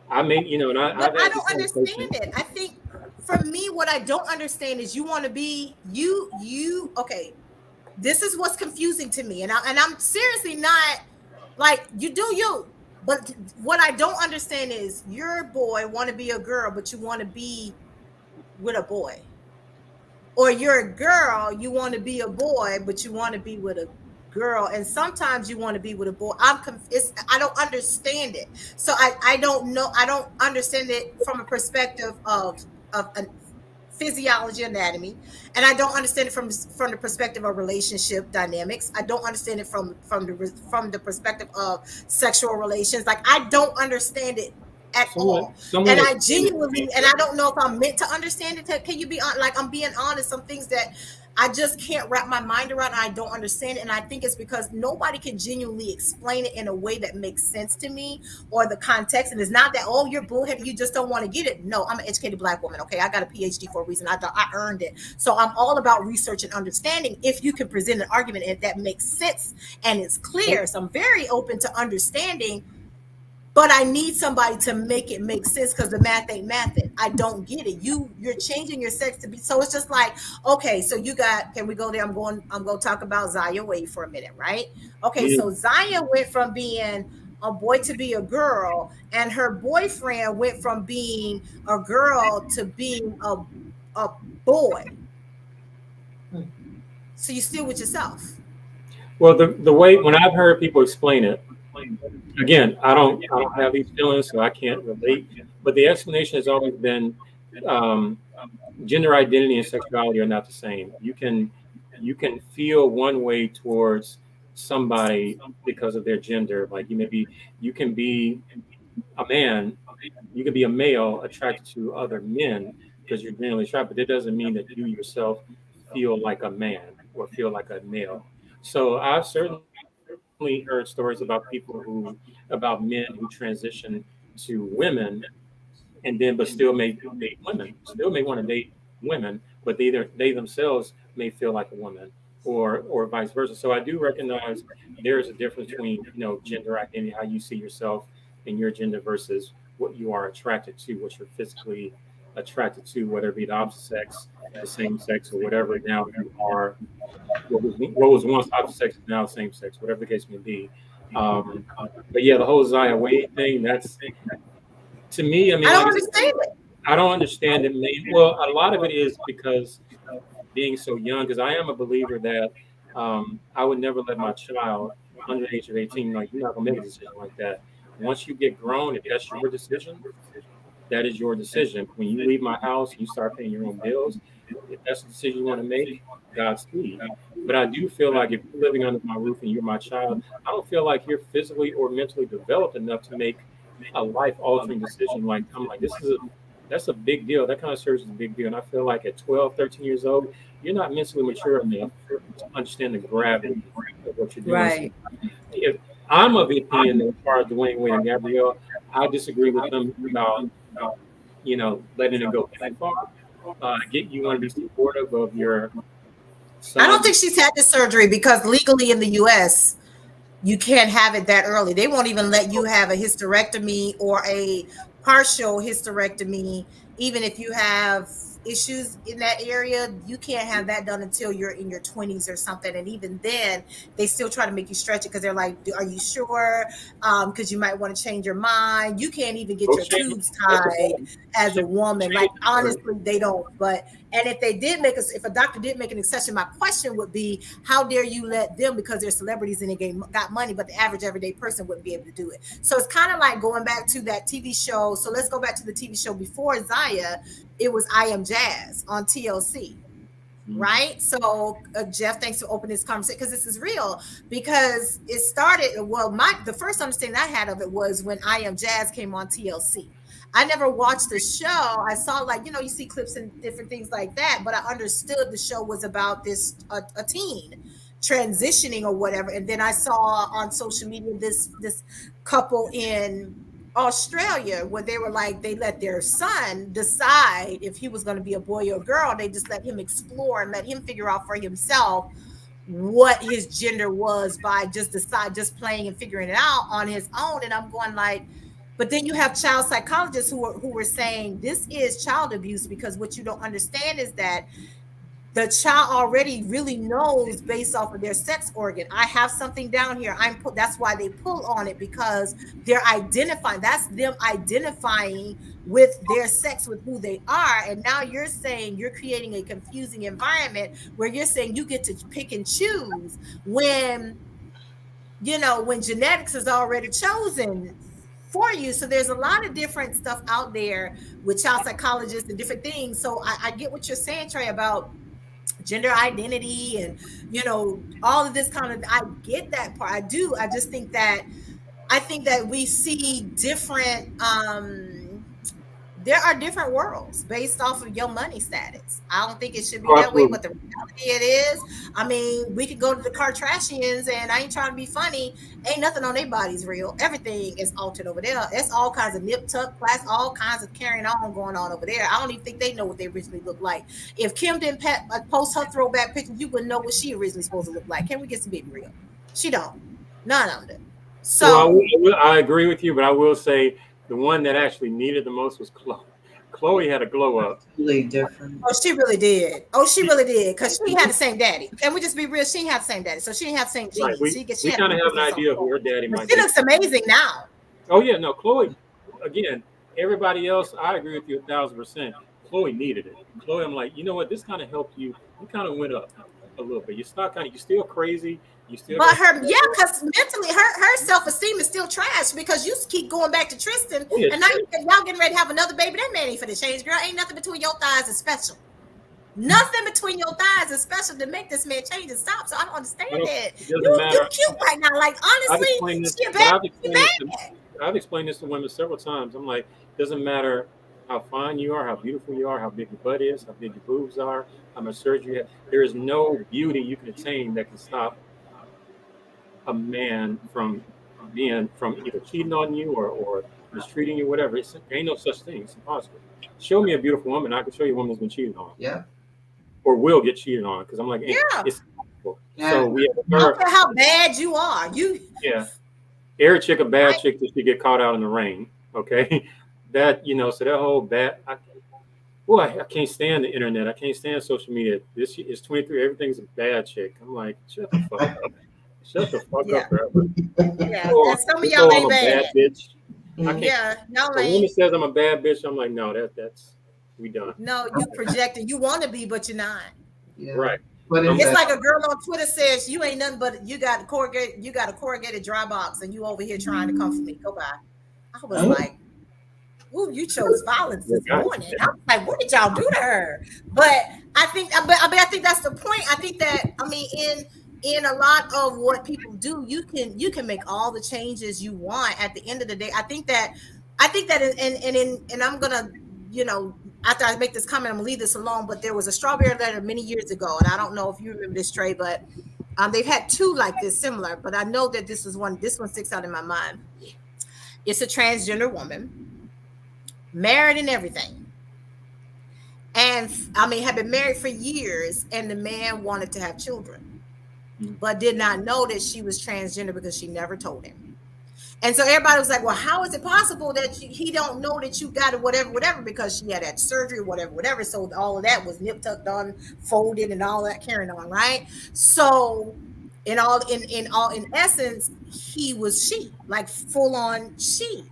I may, and but I've I had this don't understand conversation. it. I think for me, what I don't understand is you want to be you. You okay? This is what's confusing to me, and I'm seriously not like you do you. But what I don't understand is your boy want to be a girl, but you want to be with a boy, or you're a girl, you want to be a boy, but you want to be with a girl, and sometimes you want to be with a boy. I don't understand it, so I don't know. I don't understand it from a perspective of an physiology, anatomy, and I don't understand it from the perspective of relationship dynamics. I don't understand it from the perspective of sexual relations. Like, I don't understand it at Someone, all. someone And I explained it to genuinely, me. and I don't know if I'm meant to understand it. Can you be on? Like, I'm being honest. Some things that I just can't wrap my mind around. And I don't understand it, and I think it's because nobody can genuinely explain it in a way that makes sense to me, or the context. And it's not that, oh, you're bullheaded, you just don't want to get it. No, I'm an educated Black woman. Okay, I got a PhD for a reason. I earned it. So I'm all about research and understanding. If you can present an argument and that makes sense and it's clear, so I'm very open to understanding, but I need somebody to make it make sense because the math ain't mathing. I don't get it. You're changing your sex to be, so it's just like, okay, so you got, can we go there? I'm going to talk about Zaya Wade for a minute, right? Okay, Mm. so Zaya went from being a boy to be a girl, and her boyfriend went from being a girl to being a boy. So you still with yourself. Well, the way when I've heard people explain it, again, I don't have these feelings, so I can't relate. But the explanation has always been um, gender identity and sexuality are not the same. You can feel one way towards somebody because of their gender. Like you can be a man, you can be a male attracted to other men because you're generally attracted, but that doesn't mean that you yourself feel like a man or feel like a male. So I've certainly heard stories about men who transition to women and then but still may date women, still may want to date women, but they themselves may feel like a woman, or vice versa. So I do recognize there is a difference between gender identity, how you see yourself and your gender versus what you are attracted to, what you're physically attracted to, whether it be the opposite sex, the same sex, or whatever. Now you are what was once opposite sex is now same sex, whatever the case may be. Um, but yeah, the whole Zaya Wade thing, that's to me, I mean, I don't like I said, understand it. I don't understand it. Well, a lot of it is because being so young, because I am a believer that I would never let my child under the age of 18, like, you're not going to make a decision like that. Once you get grown, if that's your decision, that is your decision. When you leave my house, you start paying your own bills. If that's the decision you want to make, Godspeed. But I do feel like if you're living under my roof and you're my child, I don't feel like you're physically or mentally developed enough to make a life altering decision. Like I'm like, this is a that's a big deal. That kind of surgery is a big deal. And I feel like at 12, 13 years old, you're not mentally mature enough to understand the gravity of what you're doing. So Right. if I'm of the opinion that as far as Dwayne Wade and Gabrielle, I disagree with them about letting it go too far. Get you want to be supportive of your I don't son. think she's had this surgery because legally in the US, you can't have it that early. They won't even let you have a hysterectomy or a partial hysterectomy, even if you have issues in that area. You can't have that done until you're in your 20s or something. And even then, they still try to make you stretch it because they're like, "Are you sure? Because you might want to change your mind." You can't even get Go your shame. tubes That's the tied problem. as a Shame, woman. Like, shame her. honestly, they don't. But and if they did make us, if a doctor did make an exception, my question would be, how dare you let them, because they're celebrities and they got money, but the average everyday person wouldn't be able to do it. So it's kind of like going back to that TV show. So let's go back to the TV show before Zaya. It was I Am Jazz on TLC, Mhm. right? So Jeff, thanks for opening this conversation because this is real. Because it started, well, the first understanding I had of it was when I Am Jazz came on TLC. I never watched the show. I saw, like, you see clips and different things like that, but I understood the show was about this a teen transitioning or whatever. And then I saw on social media this couple in Australia where they were like, they let their son decide if he was going to be a boy or a girl. They just let him explore and let him figure out for himself what his gender was by just playing and figuring it out on his own. And I'm going like, but then you have child psychologists who were saying this is child abuse, because what you don't understand is that the child already really knows based off of their sex organ. I have something down here. That's why they pull on it, because they're identifying. That's them identifying with their sex, with who they are. And now you're saying you're creating a confusing environment where you're saying you get to pick and choose when when genetics is already chosen for you. So there's a lot of different stuff out there with child psychologists and different things. So I get what you're saying, Trey, about gender identity and all of this kind of, I get that part. I do. I think that we see different there are different worlds based off of your money status. I don't think it should be Oh, that way, absolutely. but the reality it is. I mean, we could go to the Kardashians, and I ain't trying to be funny. Ain't nothing on their bodies real. Everything is altered over there. It's all kinds of nip tuck, class, all kinds of carrying on going on over there. I don't even think they know what they originally look like. If Kim didn't post her throwback pictures, you wouldn't know what she originally supposed to look like. Can we get some baby real? She don't. None of them. Well, So I agree with you, but I will say the one that actually needed the most was Chloe. Chloe had a glow up. Completely different. oh, she really did. Oh, she really did. Because she had the same daddy. Can we just be real? She didn't have the same daddy. So she didn't have the same Right. genes. She We had a kind of have an weakness on idea of who Chloe. her daddy But might she be. looks amazing now. Oh yeah, no, Chloe. Again, everybody else, I agree with you 1,000%. Chloe needed it. Chloe, I'm like, you know what? This kind of helped you. You kind of went up a little bit. You're still you still crazy. You still But got some. yeah, because mentally her self-esteem is still trash because you keep going back to Tristan, Oh yeah, and now y'all getting ready to have another baby. That man ain't for the change, girl. Ain't nothing between your thighs is special. Nothing between your thighs is special to make this man change and stop. So I don't understand I don't. it. It You doesn't you matter. cute right now. Like, I've honestly, explained this, she a but bad, she bad. I've explained this to women several times. I'm like, doesn't matter how fine you are, how beautiful you are, how big your butt is, how big your boobs are, how much surgery you have. There is no beauty you can attain that can stop a man from either cheating on you or mistreating you, whatever. There ain't no such thing. It's impossible. Show me a beautiful woman, I can show you a woman that's been cheated on Yeah. or will get cheated on. Because I'm like, Yeah. it's impossible. Yeah. So we have I her, don't care how bad you are. yeah. Every chick a bad Right? chick that she get caught out in the rain. Okay, that so that whole bad. I can't stand the internet. I can't stand social media. This is 23. Everything's a bad chick. I'm like, shut the fuck up. Shut the fuck Yeah. up, forever. Yeah. And some of This y'all whole I'm ain't a bad. bad bitch. I Mhm. can't. Yeah. Y'all A woman ain't. says I'm a bad bitch. I'm like, no, that's we done. No, you projecting. You want to be, but you're not. Yeah. Right. What is I'm It's that? like a girl on Twitter says you ain't nothing but you got a corrugated dry box, and you over here trying to come for me. Go by. I was Oh, like, ooh, you chose violence yeah, this guys. morning. I was like, what did y'all do to her? But I think, I think that's the point. I think that, I mean, in a lot of what people do, you can make all the changes you want. At the end of the day, I think that and I'm gonna, after I make this comment, I'm gonna leave this alone. But there was a strawberry letter many years ago, and I don't know if you remember this, Trey, but they've had two like this similar, but I know that this one sticks out in my mind. It's a transgender woman, married and everything. And I mean, had been married for years, and the man wanted to have children, but did not know that she was transgender because she never told him. And so everybody was like, "Well, how is it possible that he don't know that you got it, whatever, whatever?" Because she had had surgery, whatever, whatever. So all of that was nip tucked on, folded, and all that carrying on, right? So in essence, he was she, like full on she,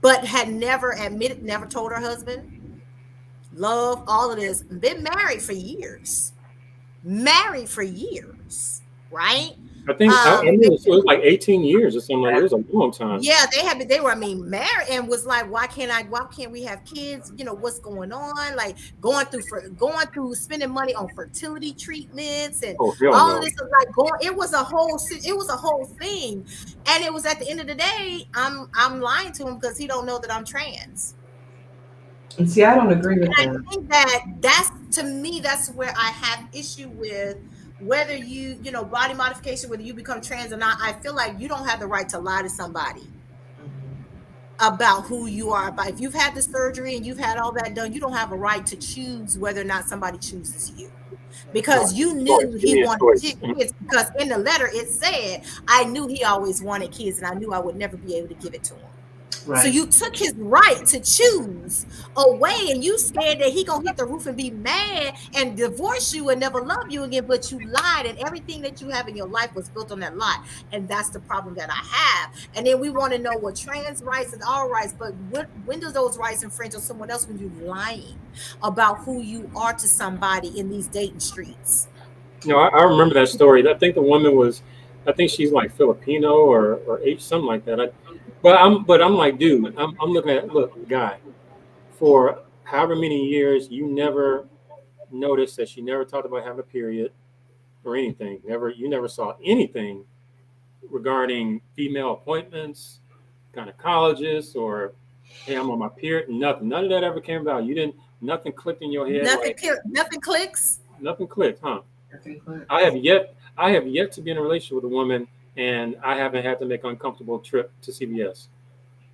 but had never admitted, never told her husband, love, all of this, been married for years, right? I think I Um, mean, it was like 18 years or something like that. It was a long time. yeah, they were, I mean, married, and was like, why can't we have kids? What's going on? Like going through spending money on fertility treatments and Oh, hell all of no. this was like going, it was a whole thing. And it was at the end of the day, I'm lying to him because he don't know that I'm trans. And see, I don't agree with I that. think that's to me, that's where I have issue with whether body modification, whether you become trans or not. I feel like you don't have the right to lie to somebody about who you are. But if you've had the surgery and you've had all that done, you don't have a right to choose whether or not somebody chooses you. Because you Choice. knew Give he me a wanted choice. kids, because in the letter it said, I knew he always wanted kids and I knew I would never be able to give it to him. So Right. you took his right to choose away, and you scared that he gonna hit the roof and be mad and divorce you and never love you again. But you lied, and everything that you have in your life was built on that lie. And that's the problem that I have. And then we want to know what trans rights and all rights, but when do those rights infringe on someone else when you're lying about who you are to somebody in these dating streets? I remember that story. I think the woman was, I think she's like Filipino or H, something like that. But I'm like, dude, I'm looking at, look, guy, for however many years, you never noticed that she never talked about having a period or anything. You never saw anything regarding female appointments, gynecologists, or hey, I'm on my period. Nothing. None of that ever came about. You didn't. Nothing clicked in your head. Like Nothing clicks. nothing clicked, huh? I think that- I have yet to be in a relationship with a woman, and I haven't had to make an uncomfortable trip to CVS.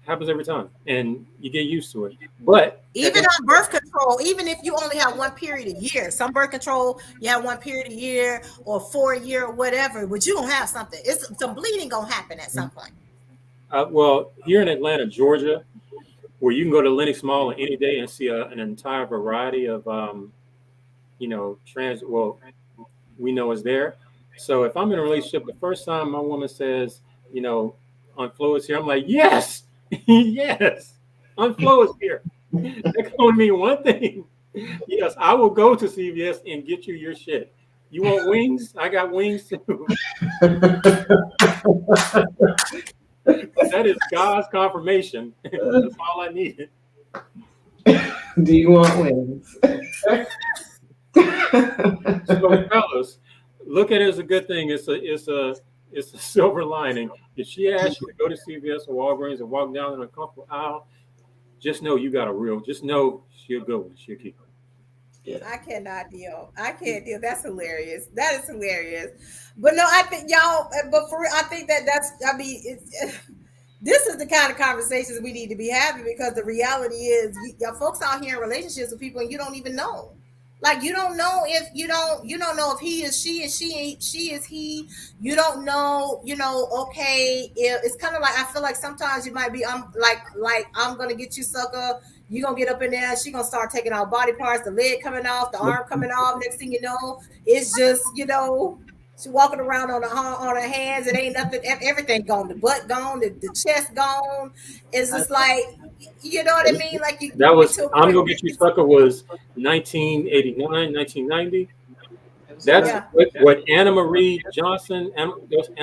Happens every time, and you get used to it. But Even on birth control, even if you only have one period a year, some birth control, you have one period a year or 4 a year or whatever, but you gonna have something. It's some bleeding gonna happen at some point. well, here in Atlanta, Georgia, where you can go to Lenox Mall any day and see an entire variety of, trans. Well, we know is there. So if I'm in a relationship, the first time my woman says, on Flo is here, I'm like, yes, yes, on Flo is here. That can only mean one thing. Yes, I will go to CVS and get you your shit. You want wings? I got wings too. That is God's confirmation. That's all I needed. Do you want wings? So, fellas, look at it as a good thing. It's a silver lining. If she asks you to go to CVS or Walgreens and walk down an uncomfortable aisle, just know you got a real. Just know she'll go and she'll keep it. I cannot deal. I can't deal. That's hilarious. That is hilarious. But no, I think y'all. But for real, I think that's. I mean, this is the kind of conversations we need to be having, because the reality is, y'all folks out here in relationships with people and you don't even know. Like, you don't know if you don't know if he is she and she is he. You don't know. Okay, it's kind of like, I feel like sometimes you might be, I'm like I'm gonna get you, sucker. You gonna get up in there, she gonna start taking out body parts, the leg coming off, the arm coming off. Next thing you know, it's just, she walking around on her hands. It ain't nothing. Everything gone. The butt gone. The chest gone. It's just like, you know what I mean? Like, you That get was to a I'm point gonna where get you sucker was 1989, 1990. That's Yeah. what Anna Marie Johnson. Anna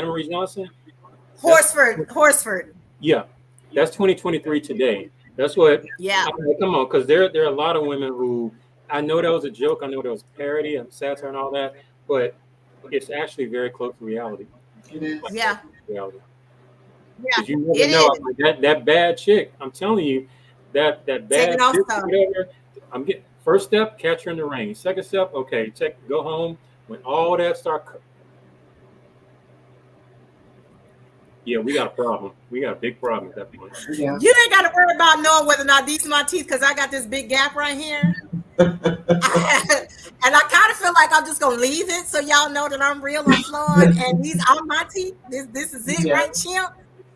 Marie Johnson. Horsford. Yeah, that's 2023 today. That's what. Yeah. I mean, come on, because there are a lot of women who, I know that was a joke. I know that was parody and satire and all that, but It's actually very close to reality. It is. Like very Yeah, close to reality. yeah, Because you never it know. is. I mean, that bad chick. I'm telling you, that Taking bad off chick, or stuff. whatever. I'm getting first step, catch her in the rain. Second step, okay, check, go home. When all that start, yeah, we got a problem. We got a big problem at that point. Yeah. You ain't got to worry about knowing whether or not these are my teeth because I got this big gap right here. And I kind of feel like I'm just gonna leave it so y'all know that I'm real, I'm flawed, and these are my teeth. This is it, Yeah. right, champ?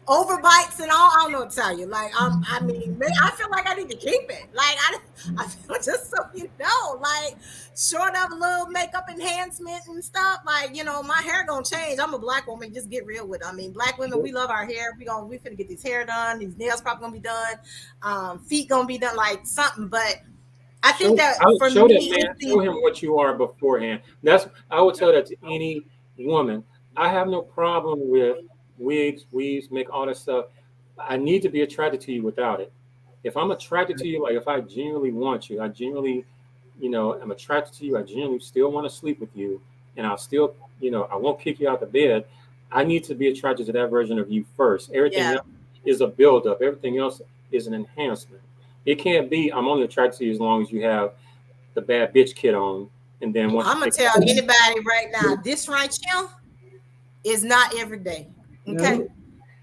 Overbites and all. I don't know what to tell you. Like I mean, I feel like I need to keep it. Like I feel just so you know, like short of a little makeup enhancement and stuff. Like my hair gonna change. I'm a black woman. Just get real with it. I mean, black women, we love our hair. We finna get these hair done. These nails probably gonna be done. Feet gonna be done. Like something, but I think Show, that I would for show me, that it's man, the show him what you are beforehand. That's I would tell that to any woman. I have no problem with wigs, weaves, make all that stuff. I need to be attracted to you without it. If I'm attracted to you, like if I genuinely want you, I genuinely, am attracted to you. I genuinely still want to sleep with you, and I'll still, I won't kick you out the bed. I need to be attracted to that version of you first. Everything yeah. else is a buildup. Everything else is an enhancement. It can't be I'm only attracted to you as long as you have the bad bitch kid on, and then once you I'm gonna take tell that, anybody right now, this right here is not every day. Okay, No.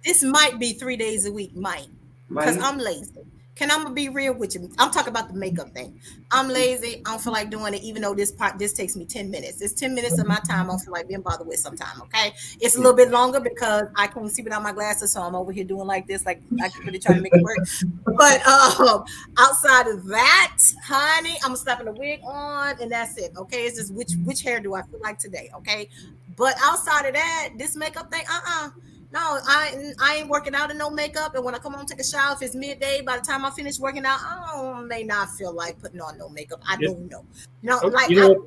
this might be 3 days a week, might, because Money. I'm lazy. Can I'm gonna be real with you? I'm talking about the makeup thing. I'm lazy. I don't feel like doing it, even though this takes me 10 minutes. It's 10 minutes of my time. I don't feel like being bothered with sometime. Okay, it's a Yeah. little bit longer because I can't see without my glasses, so I'm over here doing like this, like I can really try to make it work. But outside of that, honey, I'm slapping a wig on, and that's it. Okay, it's just which hair do I feel like today? Okay, but outside of that, this makeup thing, no, I ain't working out in no makeup. And when I come home take a shower, if it's midday, by the time I finish working out, I may not feel like putting on no makeup. I just don't know. Like you I know,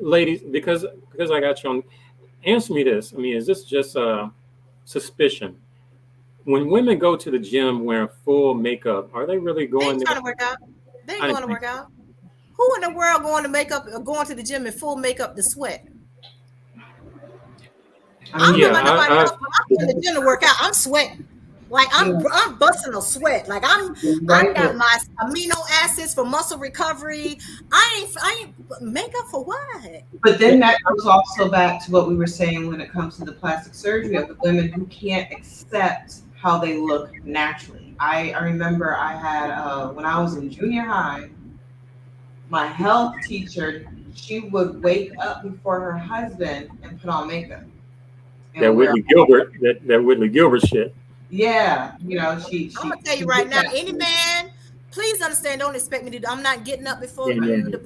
ladies, because I got you on. Answer me this. I mean, is this just suspicion? When women go to the gym wearing full makeup, are they really they going ain't there? trying to work out. They ain't I going didn't to think work so. out. Who in the world going to makeup or going to the gym in full makeup to sweat? I I don't know mean, Yeah, about nobody I else, but I'm in the gym to work out. I'm sweating. Like yeah, I'm busting a sweat. Like I right got there. my amino acids for muscle recovery. I ain't makeup for what? But yeah, then that goes also back to what we were saying when it comes to the plastic surgery of the women who can't accept how they look naturally. I remember I had when I was in junior high, my health teacher, she would wake up before her husband and put on makeup that and wear. Whitley Gilbert, that Whitley Gilbert shit. Yeah, she I'm gonna she tell she you right did now, that. any man, please understand. Don't expect me to. I'm not getting up before you to Mhm.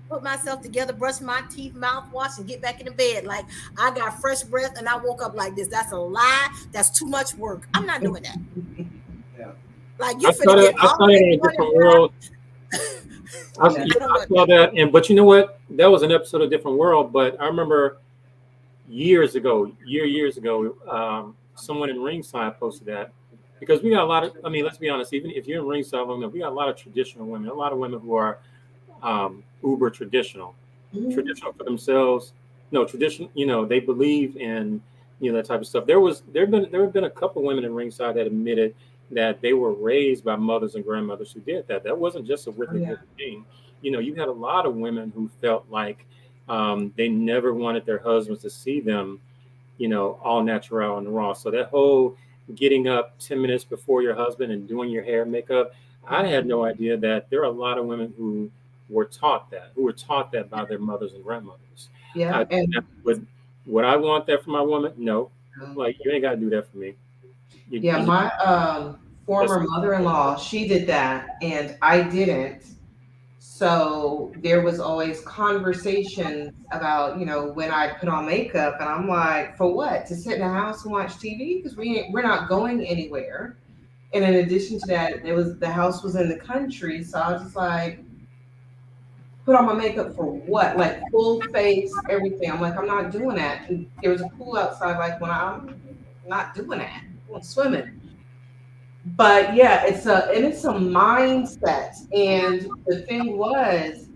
put myself together, brush my teeth, mouthwash, and get back in the bed. Like I got fresh breath and I woke up like this. That's a lie. That's too much work. I'm not doing that. Yeah, Like you finna get I all saw that this in a money, different world. yeah, I don't I know. saw that, but you know what? That was an episode of Different World. But I remember years ago, years ago, someone in Ringside posted that because we got a lot of. I mean, let's be honest. Even if you're in Ringside, women, we got a lot of traditional women. A lot of women who are uber traditional, mhm, traditional for themselves. No, tradition. They believe in that type of stuff. There have been a couple women in Ringside that admitted that they were raised by mothers and grandmothers who did that. That wasn't just a oh Whitney yeah, Gilbert thing. You had a lot of women who felt like they never wanted their husbands to see them, all natural and raw. So that whole getting up 10 minutes before your husband and doing your hair, makeup, I mhm, had no idea that there are a lot of women who were taught that by their mothers and grandmothers. yeah, I, and would I want that for my woman? No. um, Like, you ain't got to do that for me. yeah, You my that's former mother-in-law, she did that, and I didn't. So there was always conversations about, when I put on makeup, and I'm like, for what? To sit in the house and watch TV? Because we're not going anywhere. And in addition to that, the house was in the country, so I was just like, put on my makeup for what? Like full face, everything. I'm like, I'm not doing that. And there was a pool outside, like when I'm not doing that. I'm going swimming. But yeah, it's a mindset. And the thing was,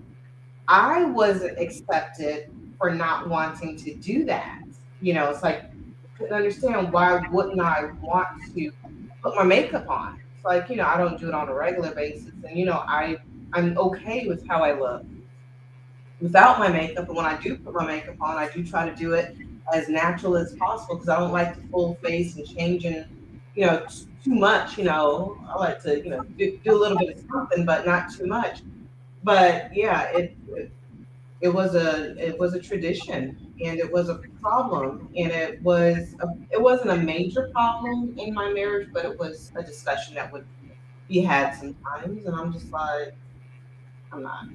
I wasn't accepted for not wanting to do that. It's like I couldn't understand why wouldn't I want to put my makeup on. It's like, I don't do it on a regular basis, and I'm okay with how I look without my makeup. And when I do put my makeup on, I do try to do it as natural as possible because I don't like the full face and changing, too much. I like to, do a little bit of something, but not too much. But yeah, it was a tradition, and it was a problem, and it wasn't a major problem in my marriage, but it was a discussion that would be had sometimes, and I'm just like, I'm not.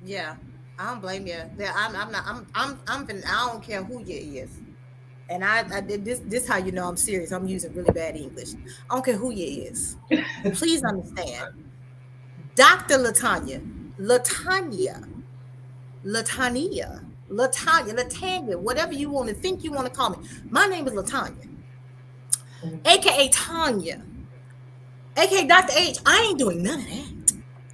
Yeah, I don't blame you. Yeah, I'm not. I don't care who you is. And I did this. How you know I'm serious? I'm using really bad English. I don't care who you is. Please understand, Dr. Latanya, whatever you want to think you want to call me. My name is Latanya, aka Tanya, aka Dr. H. I ain't doing none of that.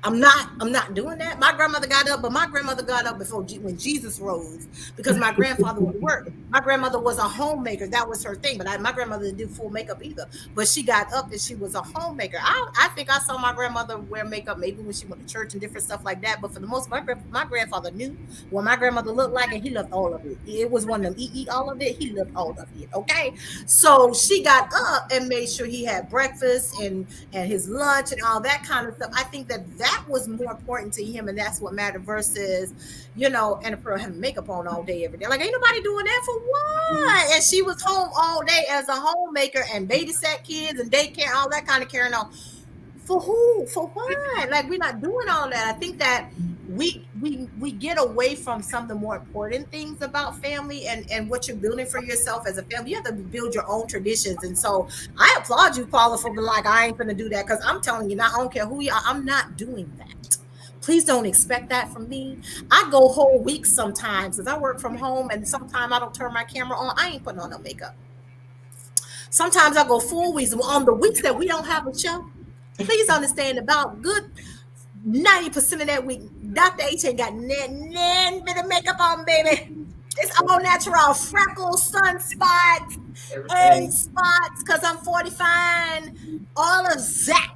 I'm not doing that. My grandmother got up, but my grandmother got up before when Jesus rose because my grandfather would work. My grandmother was a homemaker. That was her thing. But my grandmother didn't do full makeup either. But she got up and she was a homemaker. I think I saw my grandmother wear makeup maybe when she went to church and different stuff like that. But for the most, my grandfather knew what my grandmother looked like, and he loved all of it. It was one of them eat all of it. He loved all of it. Okay, so she got up and made sure he had breakfast and his lunch and all that kind of stuff. I think that was more important to him, and that's what mattered versus, and for him makeup on all day every day. Like, ain't nobody doing that for what? And she was home all day as a homemaker and babysat kids and daycare, all that kind of carrying on. For who? For what? Like, we're not doing all that. I think that we get away from some of the more important things about family and what you're building for yourself as a family. You have to build your own traditions. And so I applaud you, Paula, for being like, I ain't gonna do that, because I'm telling you, I don't care who you are, I'm not doing that. Please don't expect that from me. I go whole weeks sometimes because I work from home, and sometimes I don't turn my camera on. I ain't putting on no makeup. Sometimes I go full weeks. On the weeks that we don't have a show, please understand, about good 90% of that week, Dr. H ain't got nan bit of makeup on, baby. It's all natural. Freckles, sunspots, age Everything. spots, because I'm 45. All of that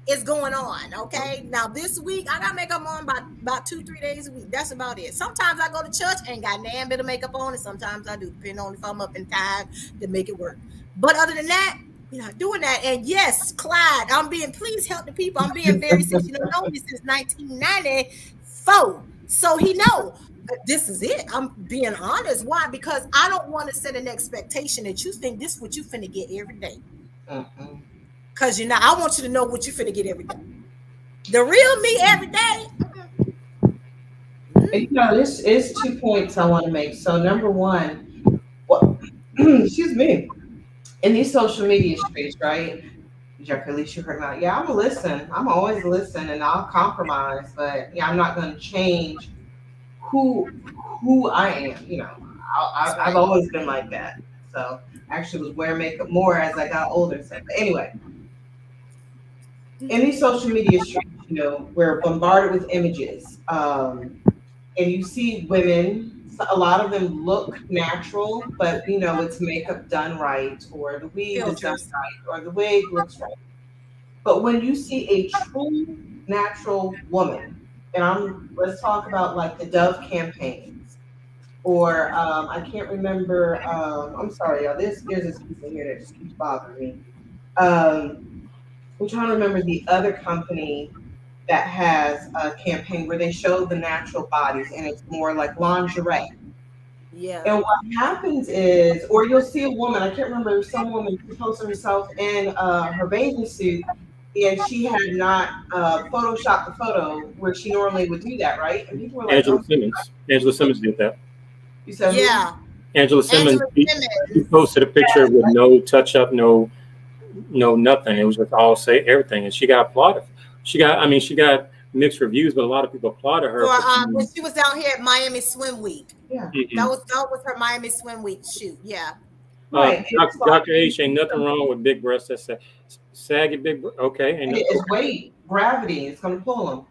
is going on. Okay. Now this week I got makeup on about 2-3 days a week. That's about it. Sometimes I go to church and got nan bit of makeup on, and sometimes I do, depending on if I'm up in time to make it work. But other than that, we're not doing that. And yes, Clyde, please help the people. I'm being very serious. You know me since 1994. So he know this is it. I'm being honest. Why? Because I don't want to set an expectation that you think this is what you finna get every day. Mm-mm. Because I want you to know what you finna get every day. The real me every day. And, this is 2 points I want to make. So number one, well, excuse me, in these social media streets, right? Jack, at least you heard about. Yeah, I'm a listen. I'm always listen, and I'll compromise, but yeah, I'm not going to change who who I am. That's I've right. always been like that. So I actually was wearing makeup more as I got older. So, but anyway, in these social media streets, we're bombarded with images, and you see women. A lot of them look natural, but it's makeup done right, or the weave is done Filters. right, or the wig looks right. But when you see a true natural woman, and let's talk about like the Dove campaigns, or I can't remember. I'm sorry, y'all. There's this piece in here that just keeps bothering me. Um, I'm trying to remember the other company that has a campaign where they show the natural bodies, and it's more like lingerie. Yeah. And what happens is, or you'll see a woman, I can't remember, some woman who posted herself in her bathing suit, and she had not photoshopped the photo where she normally would do that, right? And people were like, Angela oh, Simmons. Angela Simmons did that. you said who? Yeah. Angela Simmons. Angela He Simmons. posted a picture with no touch up, no nothing. It was just all say everything, and she got applauded. She got mixed reviews, but a lot of people applauded her For for when being. she was down here at Miami Swim Week. Yeah, Mhm. That was her Miami Swim Week shoot. Yeah. right. And it's Dr. like, H ain't nothing wrong with big breasts. That's saggy big. Okay, ain't nothing. it's weight, gravity, it's going to pull them.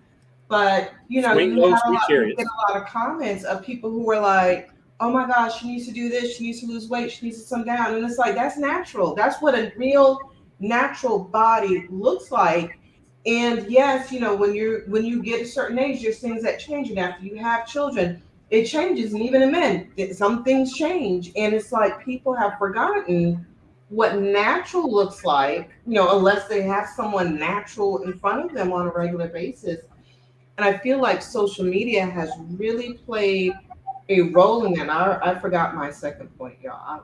But Swing those sweet you get chariots. a lot of comments of people who are like, "Oh my gosh, she needs to do this. She needs to lose weight. She needs to slim down." And it's like that's natural. That's what a real natural body looks like. And yes, when you get a certain age, there's things that change. And after you have children, it changes. And even in men, some things change. And it's like people have forgotten what natural looks like, unless they have someone natural in front of them on a regular basis. And I feel like social media has really played a role in that. I forgot my second point, y'all.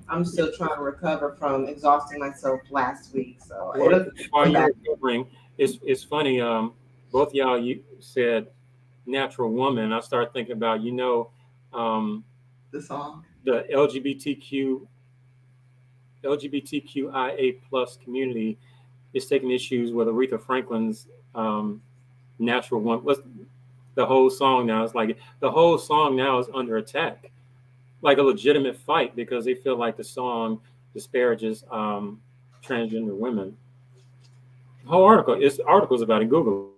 I'm still trying to recover from exhausting myself last week, so Well, it'll while come you're back. recovering, it's funny. Both y'all you said natural woman. I start thinking about um, The song. the LGBTQIA plus community is taking issues with Aretha Franklin's um, natural one. What's the whole song now? It's like the whole song now is under attack, like a legitimate fight because they feel like the song disparages transgender women. The whole articles about it. Google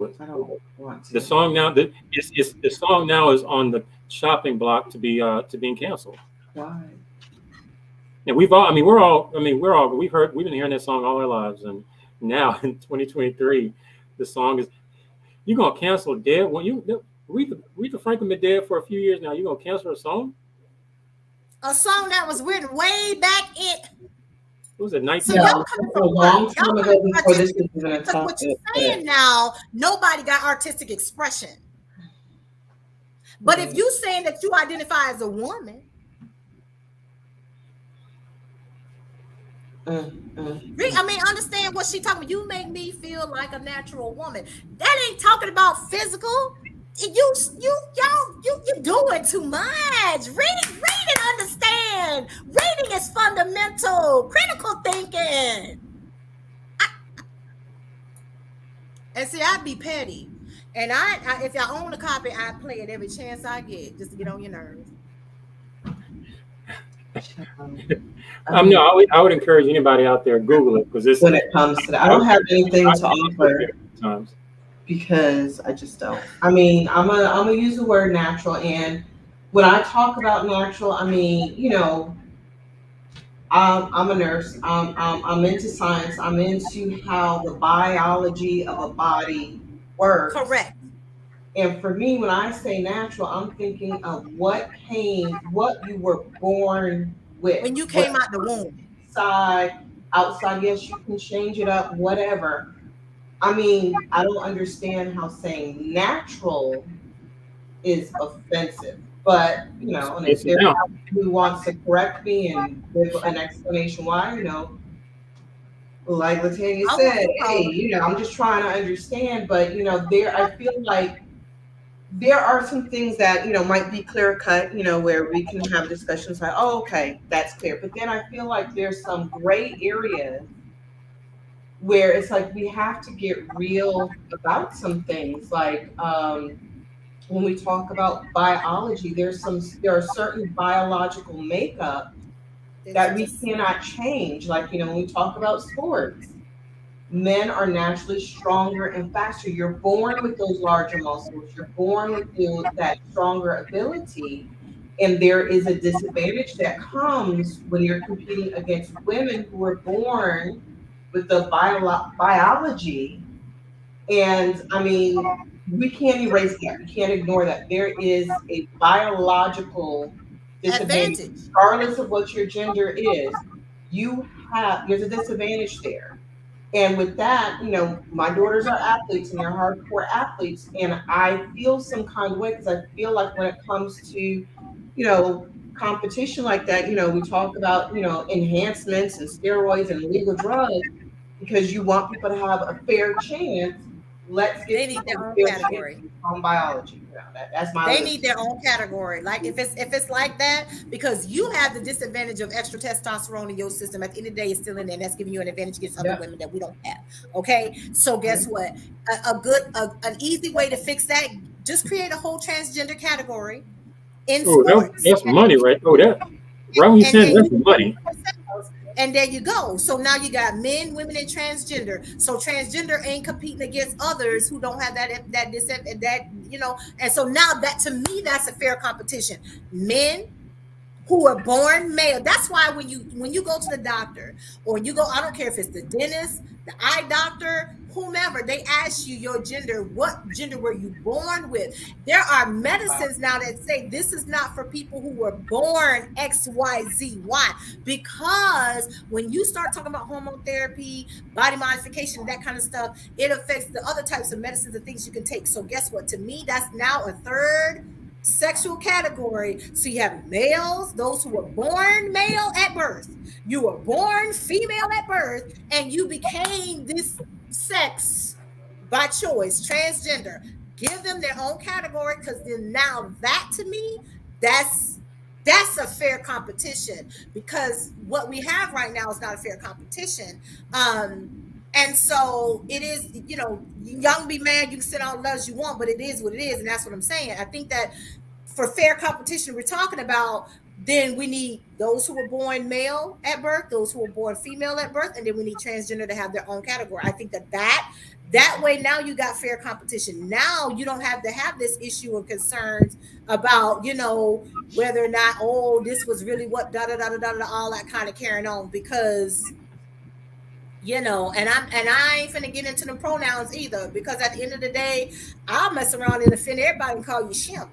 it. I don't The want song to. now the song now is on the chopping block to being canceled. Why? And we've all, I mean, we're all, I mean, we're all, we've been hearing that song all our lives. And now in 2023, the song is, you're going to cancel dead. Well, Aretha Franklin been dead for a few years now. You're going to cancel a song? A song that was written way back in. What was it, So 19? Yeah, y'all coming a from what? long Y'all time coming ago from before this artistic was even a because what topic. you're saying now, nobody got artistic expression. But if Mm, you saying that you identify as a woman, mm. I mean, understand what she talking about. You make me feel like a natural woman. That ain't talking about physical. You doing too much. Read and understand. Reading is fundamental. Critical thinking. And see, I'd be petty. And if y'all own a copy, I'd play it every chance I get just to get on your nerves. Um, I No, mean, I would encourage anybody out there, Google it because when it comes to that, I I, don't have anything I've to been into it offer a few times. because I just don't. I mean, I'm gonna use the word natural, and when I talk about natural, I mean, I'm a nurse. I'm into science. I'm into how the biology of a body works. Correct. And for me, when I say natural, I'm thinking of what you were born with, When you what came out the womb. inside, outside. Yes, you can change it up, whatever. I mean, I don't understand how saying natural is offensive. But, and if It's there's now. someone who wants to correct me and give an explanation why, like Latanya I want said, some hey, color. I'm just trying to understand. But, I feel like there are some things that, might be clear cut, where we can have discussions like, oh, okay, that's clear. But then I feel like there's some gray areas where it's like we have to get real about some things. Like, when we talk about biology, there are certain biological makeup It's that we just cannot change. Like, when we talk about sports, men are naturally stronger and faster. You're born with those larger muscles. You're born with that stronger ability. And there is a disadvantage that comes when you're competing against women who were born with the biology. And I mean, we can't erase that. We can't ignore that. There is a biological disadvantage, advantage. regardless of what your gender is. There's a disadvantage there. And with that, my daughters are athletes and they're hardcore athletes. And I feel some kind of way because I feel like when it comes to, competition like that, we talk about, enhancements and steroids and illegal drugs because you want people to have a fair chance. Let's They give need people their a own fair chance category. on biology. That's my They little need piece. their own category. Like if it's like that, because you have the disadvantage of extra testosterone in your system. At the end of the day, it's still in there. And that's giving you an advantage against other Yep. women that we don't have. Okay. So guess Yep. what? An easy way to fix that, just create a whole transgender category in Oh, sports. that's money, right? Oh, that right when you And said you that's can money. put sales. And there you go. So now you got men, women, and transgender. So transgender ain't competing against others who don't have that And so now that, to me, that's a fair competition. Men who are born male. That's why when you go to the doctor, or you go, I don't care if it's the dentist, the eye doctor, whomever, they ask you your gender. What gender were you born with? There are medicines now that say this is not for people who were born XYZY, because when you start talking about hormone therapy, body modification, that kind of stuff, it affects the other types of medicines and things you can take. So guess what? To me, that's now a third sexual category. So you have males, those who were born male at birth, you were born female at birth, and you became this sex by choice, transgender. Give them their own category, because then now that, to me, that's that's a fair competition, because what we have right now is not a fair competition. And so it is, young be mad, you can sit on as you want, but it is what it is, and that's what I'm saying. I think that for fair competition we're talking about, then we need those who were born male at birth, those who were born female at birth, and then we need transgender to have their own category. I think that way, now you got fair competition. Now you don't have to have this issue of concerns about, whether or not, oh, this was really what da da da da da da, all that kind of carrying on, because and I ain't finna get into the pronouns either, because at the end of the day, I'll mess around and offend everybody and call you shimp.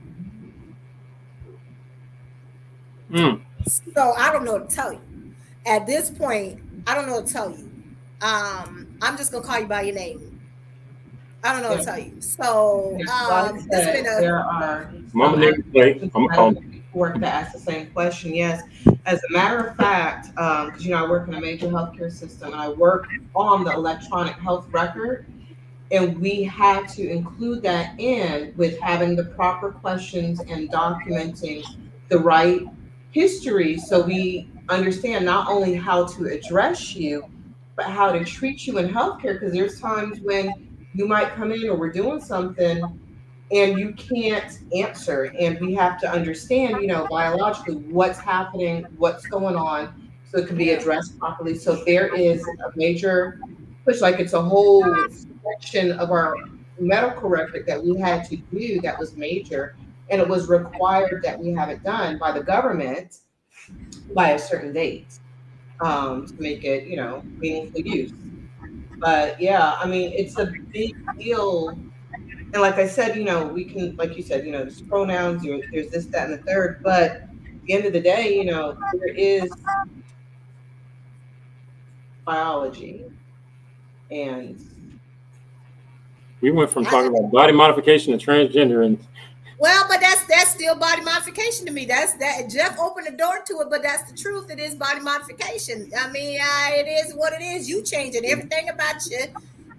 Mm. So I don't know what to tell you. At this point, I don't know what to tell you. I'm just gonna call you by your name. I don't know what Yeah. to tell you. So Yeah, like I this has said, been a there are Mama some name play. African I'm gonna call. medical people to ask the same question. Yes, as a matter of fact, because I work in a major healthcare system, and I work on the electronic health record, and we had to include that in with having the proper questions and documenting the right history, so we understand not only how to address you, but how to treat you in healthcare. Because there's times when you might come in, or we're doing something, and you can't answer, and we have to understand, biologically, what's happening, what's going on, so it can be yeah. addressed properly. So there is a major push, like it's a whole section of our medical record that we had to do that was major, and it was required that we have it done by the government by a certain date, to make it, meaningful use. But yeah, I mean, it's a big deal. And like I said, we can, like you said, there's pronouns, there's this, that, and the third. But at the end of the day, there is biology. And We went from I, talking about body modification to transgender, and well, but that's still body modification to me. That's that Jeff opened the door to it, but that's the truth. It is body modification. I mean, it is what it is. You changing everything about you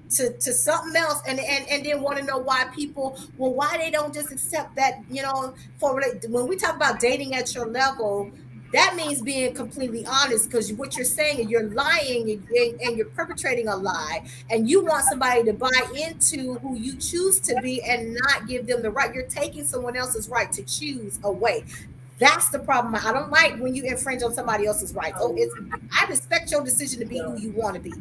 to something else, and then want to know why people, well, why they don't just accept that, when we talk about dating at your level, that means being completely honest, because what you're saying is you're lying, and you're perpetrating a lie, and you want somebody to buy into who you choose to be and not give them the right. You're taking someone else's right to choose away. That's the problem. I don't like when you infringe on somebody else's rights. Oh, I respect your decision to be who you want to be.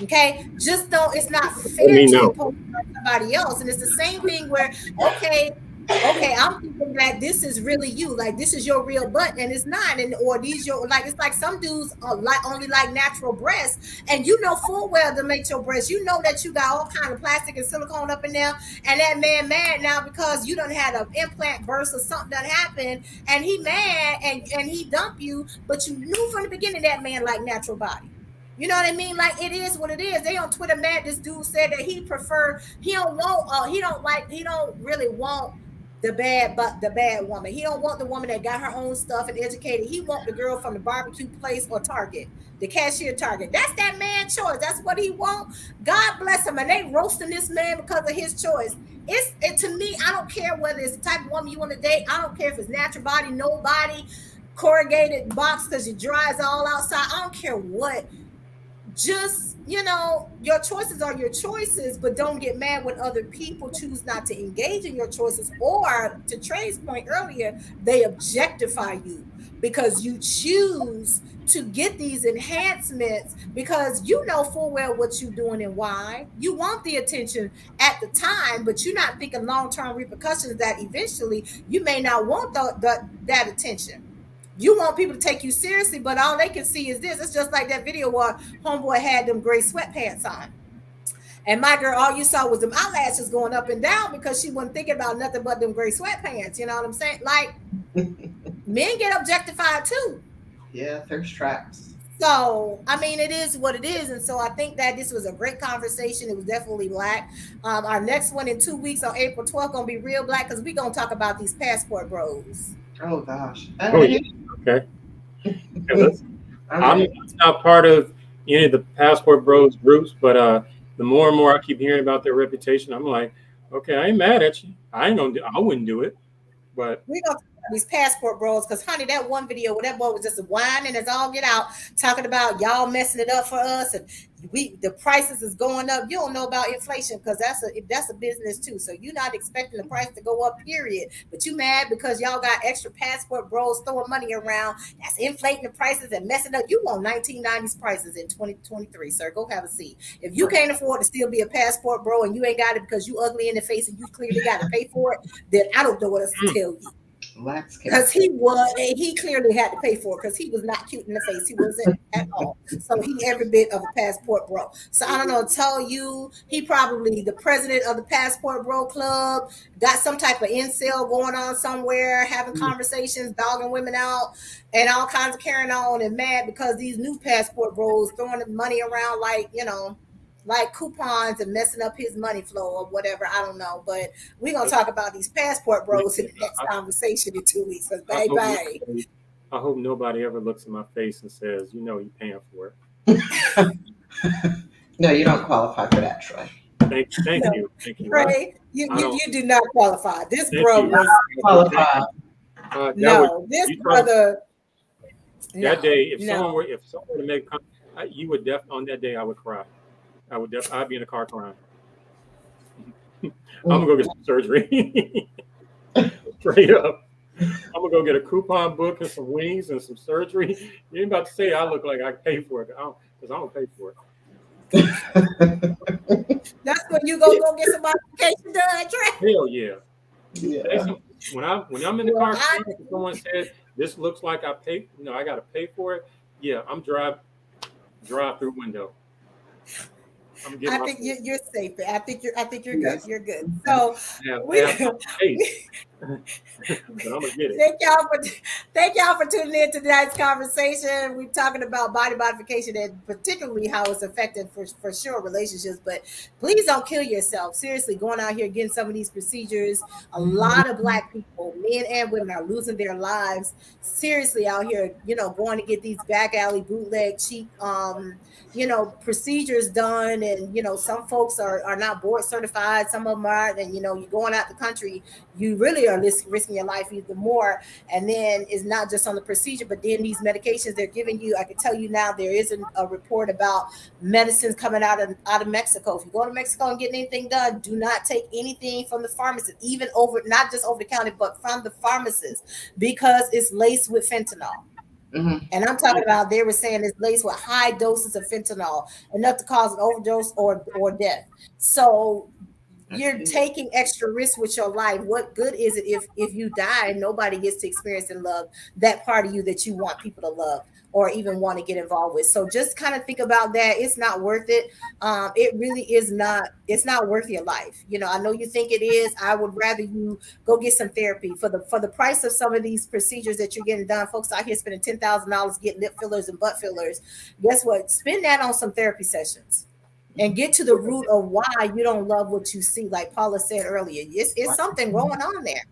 Okay, just don't. It's not let fair me to know. impose on somebody else, and it's the same thing where, okay, I'm thinking that this is really you, like this is your real butt, and it's not, and or these your, like, it's like some dudes are like only like natural breasts, and you know full well to make your breasts, you know that you got all kind of plastic and silicone up in there, and that man mad now because you done had an implant burst or something that happened, and he mad and he dump you, but you knew from the beginning that man like natural body. You know what I mean? Like, it is what it is. They on Twitter mad. This dude said that he don't really want the bad woman. He don't want the woman that got her own stuff and educated. He want the girl from the barbecue place or Target, the cashier Target. That's that man's choice. That's what he want. God bless him. And they roasting this man because of his choice. To me, I don't care whether it's the type of woman you want to date. I don't care if it's natural body, no body, corrugated box because your dry is all outside. I don't care what. just, your choices are your choices, but don't get mad when other people choose not to engage in your choices, or to Trey's point earlier, they objectify you because you choose to get these enhancements because you know full well what you're doing and why. You want the attention at the time, but you're not thinking long-term repercussions that eventually you may not want that attention. You want people to take you seriously, but all they can see is this. It's just like that video where homeboy had them gray sweatpants on. And my girl, all you saw was them eyelashes going up and down because she wasn't thinking about nothing but them gray sweatpants. You know what I'm saying? Like, men get objectified too. Yeah, thirst traps. So, I mean, it is what it is. And so I think that this was a great conversation. It was definitely black. Our next one in 2 weeks on April 12th going to be real black because we're going to talk about these passport bros. Oh gosh. Oh yeah. Okay. Yeah, I'm not part of any of the Passport Bros groups, but the more and more I keep hearing about their reputation, I'm like, okay, I ain't mad at you. I wouldn't do it, but We're going to talk about these passport bros because, honey, that one video where that boy was just whining as all get out, talking about y'all messing it up for us, and the prices is going up. You don't know about inflation because that's a business too. So you're not expecting the price to go up, period. But you mad because y'all got extra passport bros throwing money around. That's inflating the prices and messing up. You want 1990s prices in 2023, sir. Go have a seat. If you can't afford to still be a passport bro and you ain't got it because you ugly in the face and you clearly got to pay for it, then I don't know what else to tell you. Because he clearly had to pay for it because he was not cute in the face. He wasn't at all. So he every bit of a passport bro. So I don't know, tell you, he probably the president of the passport bro club, got some type of incel going on somewhere, having conversations, dogging women out, and all kinds of carrying on and mad because these new passport bros throwing the money around like coupons and messing up his money flow or whatever. I don't know. But we're going to talk about these passport bros in the next conversation in 2 weeks. Bye bye. I hope nobody ever looks in my face and says, you're paying for it. No, you don't qualify for that, Troy. Thank you. Trey, you do not qualify. This bro was qualified. This brother. That day, if someone were to make, you would on that day I would cry. I'd be in a car crying. I'm gonna go get some surgery. Straight up. I'm gonna go get a coupon book and some wings and some surgery. You ain't about to say I look like I pay for it because I don't pay for it. That's when you go get some modification done, Trey. Hell yeah. When I'm in the car, someone said this looks like I pay. I got to pay for it. Yeah, I'm drive through window. I think you're safe. I think you're good. You're good. So thank y'all for tuning in to tonight's conversation. We're talking about body modification and particularly how it's affected for sure relationships. But please don't kill yourself. Seriously, going out here getting some of these procedures. A lot of Black people, men and women, are losing their lives. Seriously, out here, going to get these back alley bootleg cheap procedures done, and some folks are not board certified, some of them are, and you're going out the country, you really are risking your life even more. And then it's not just on the procedure, but then these medications they're giving you. I can tell you now, there is a report about medicines coming out of Mexico. If you go to Mexico and get anything done, do not take anything from the pharmacist, even not just over the counter, but from the pharmacist, because it's laced with fentanyl. Mm-hmm. And I'm talking about, they were saying it's laced with high doses of fentanyl, enough to cause an overdose or death. So you're taking extra risks with your life. What good is it if you die and nobody gets to experience and love that part of you that you want people to love or even want to get involved with? So just kind of think about that. It's not worth it. It really is not. It's not worth your life. I know you think it is. I would rather you go get some therapy for the price of some of these procedures that you're getting done. Folks out here spending $10,000 getting lip fillers and butt fillers. Guess what? Spend that on some therapy sessions and get to the root of why you don't love what you see. Like Paula said earlier, it's something going on there.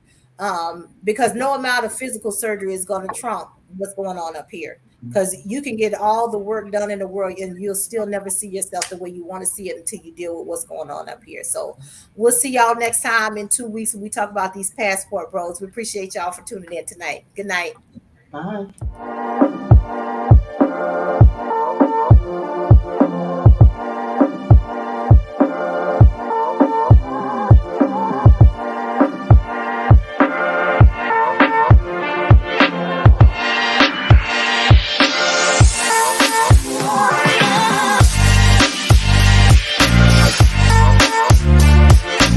Because no amount of physical surgery is going to trump what's going on up here. Because you can get all the work done in the world and you'll still never see yourself the way you want to see it until you deal with what's going on up here. So we'll see y'all next time in 2 weeks when we talk about these passport bros. We appreciate y'all for tuning in tonight. Good night. Bye.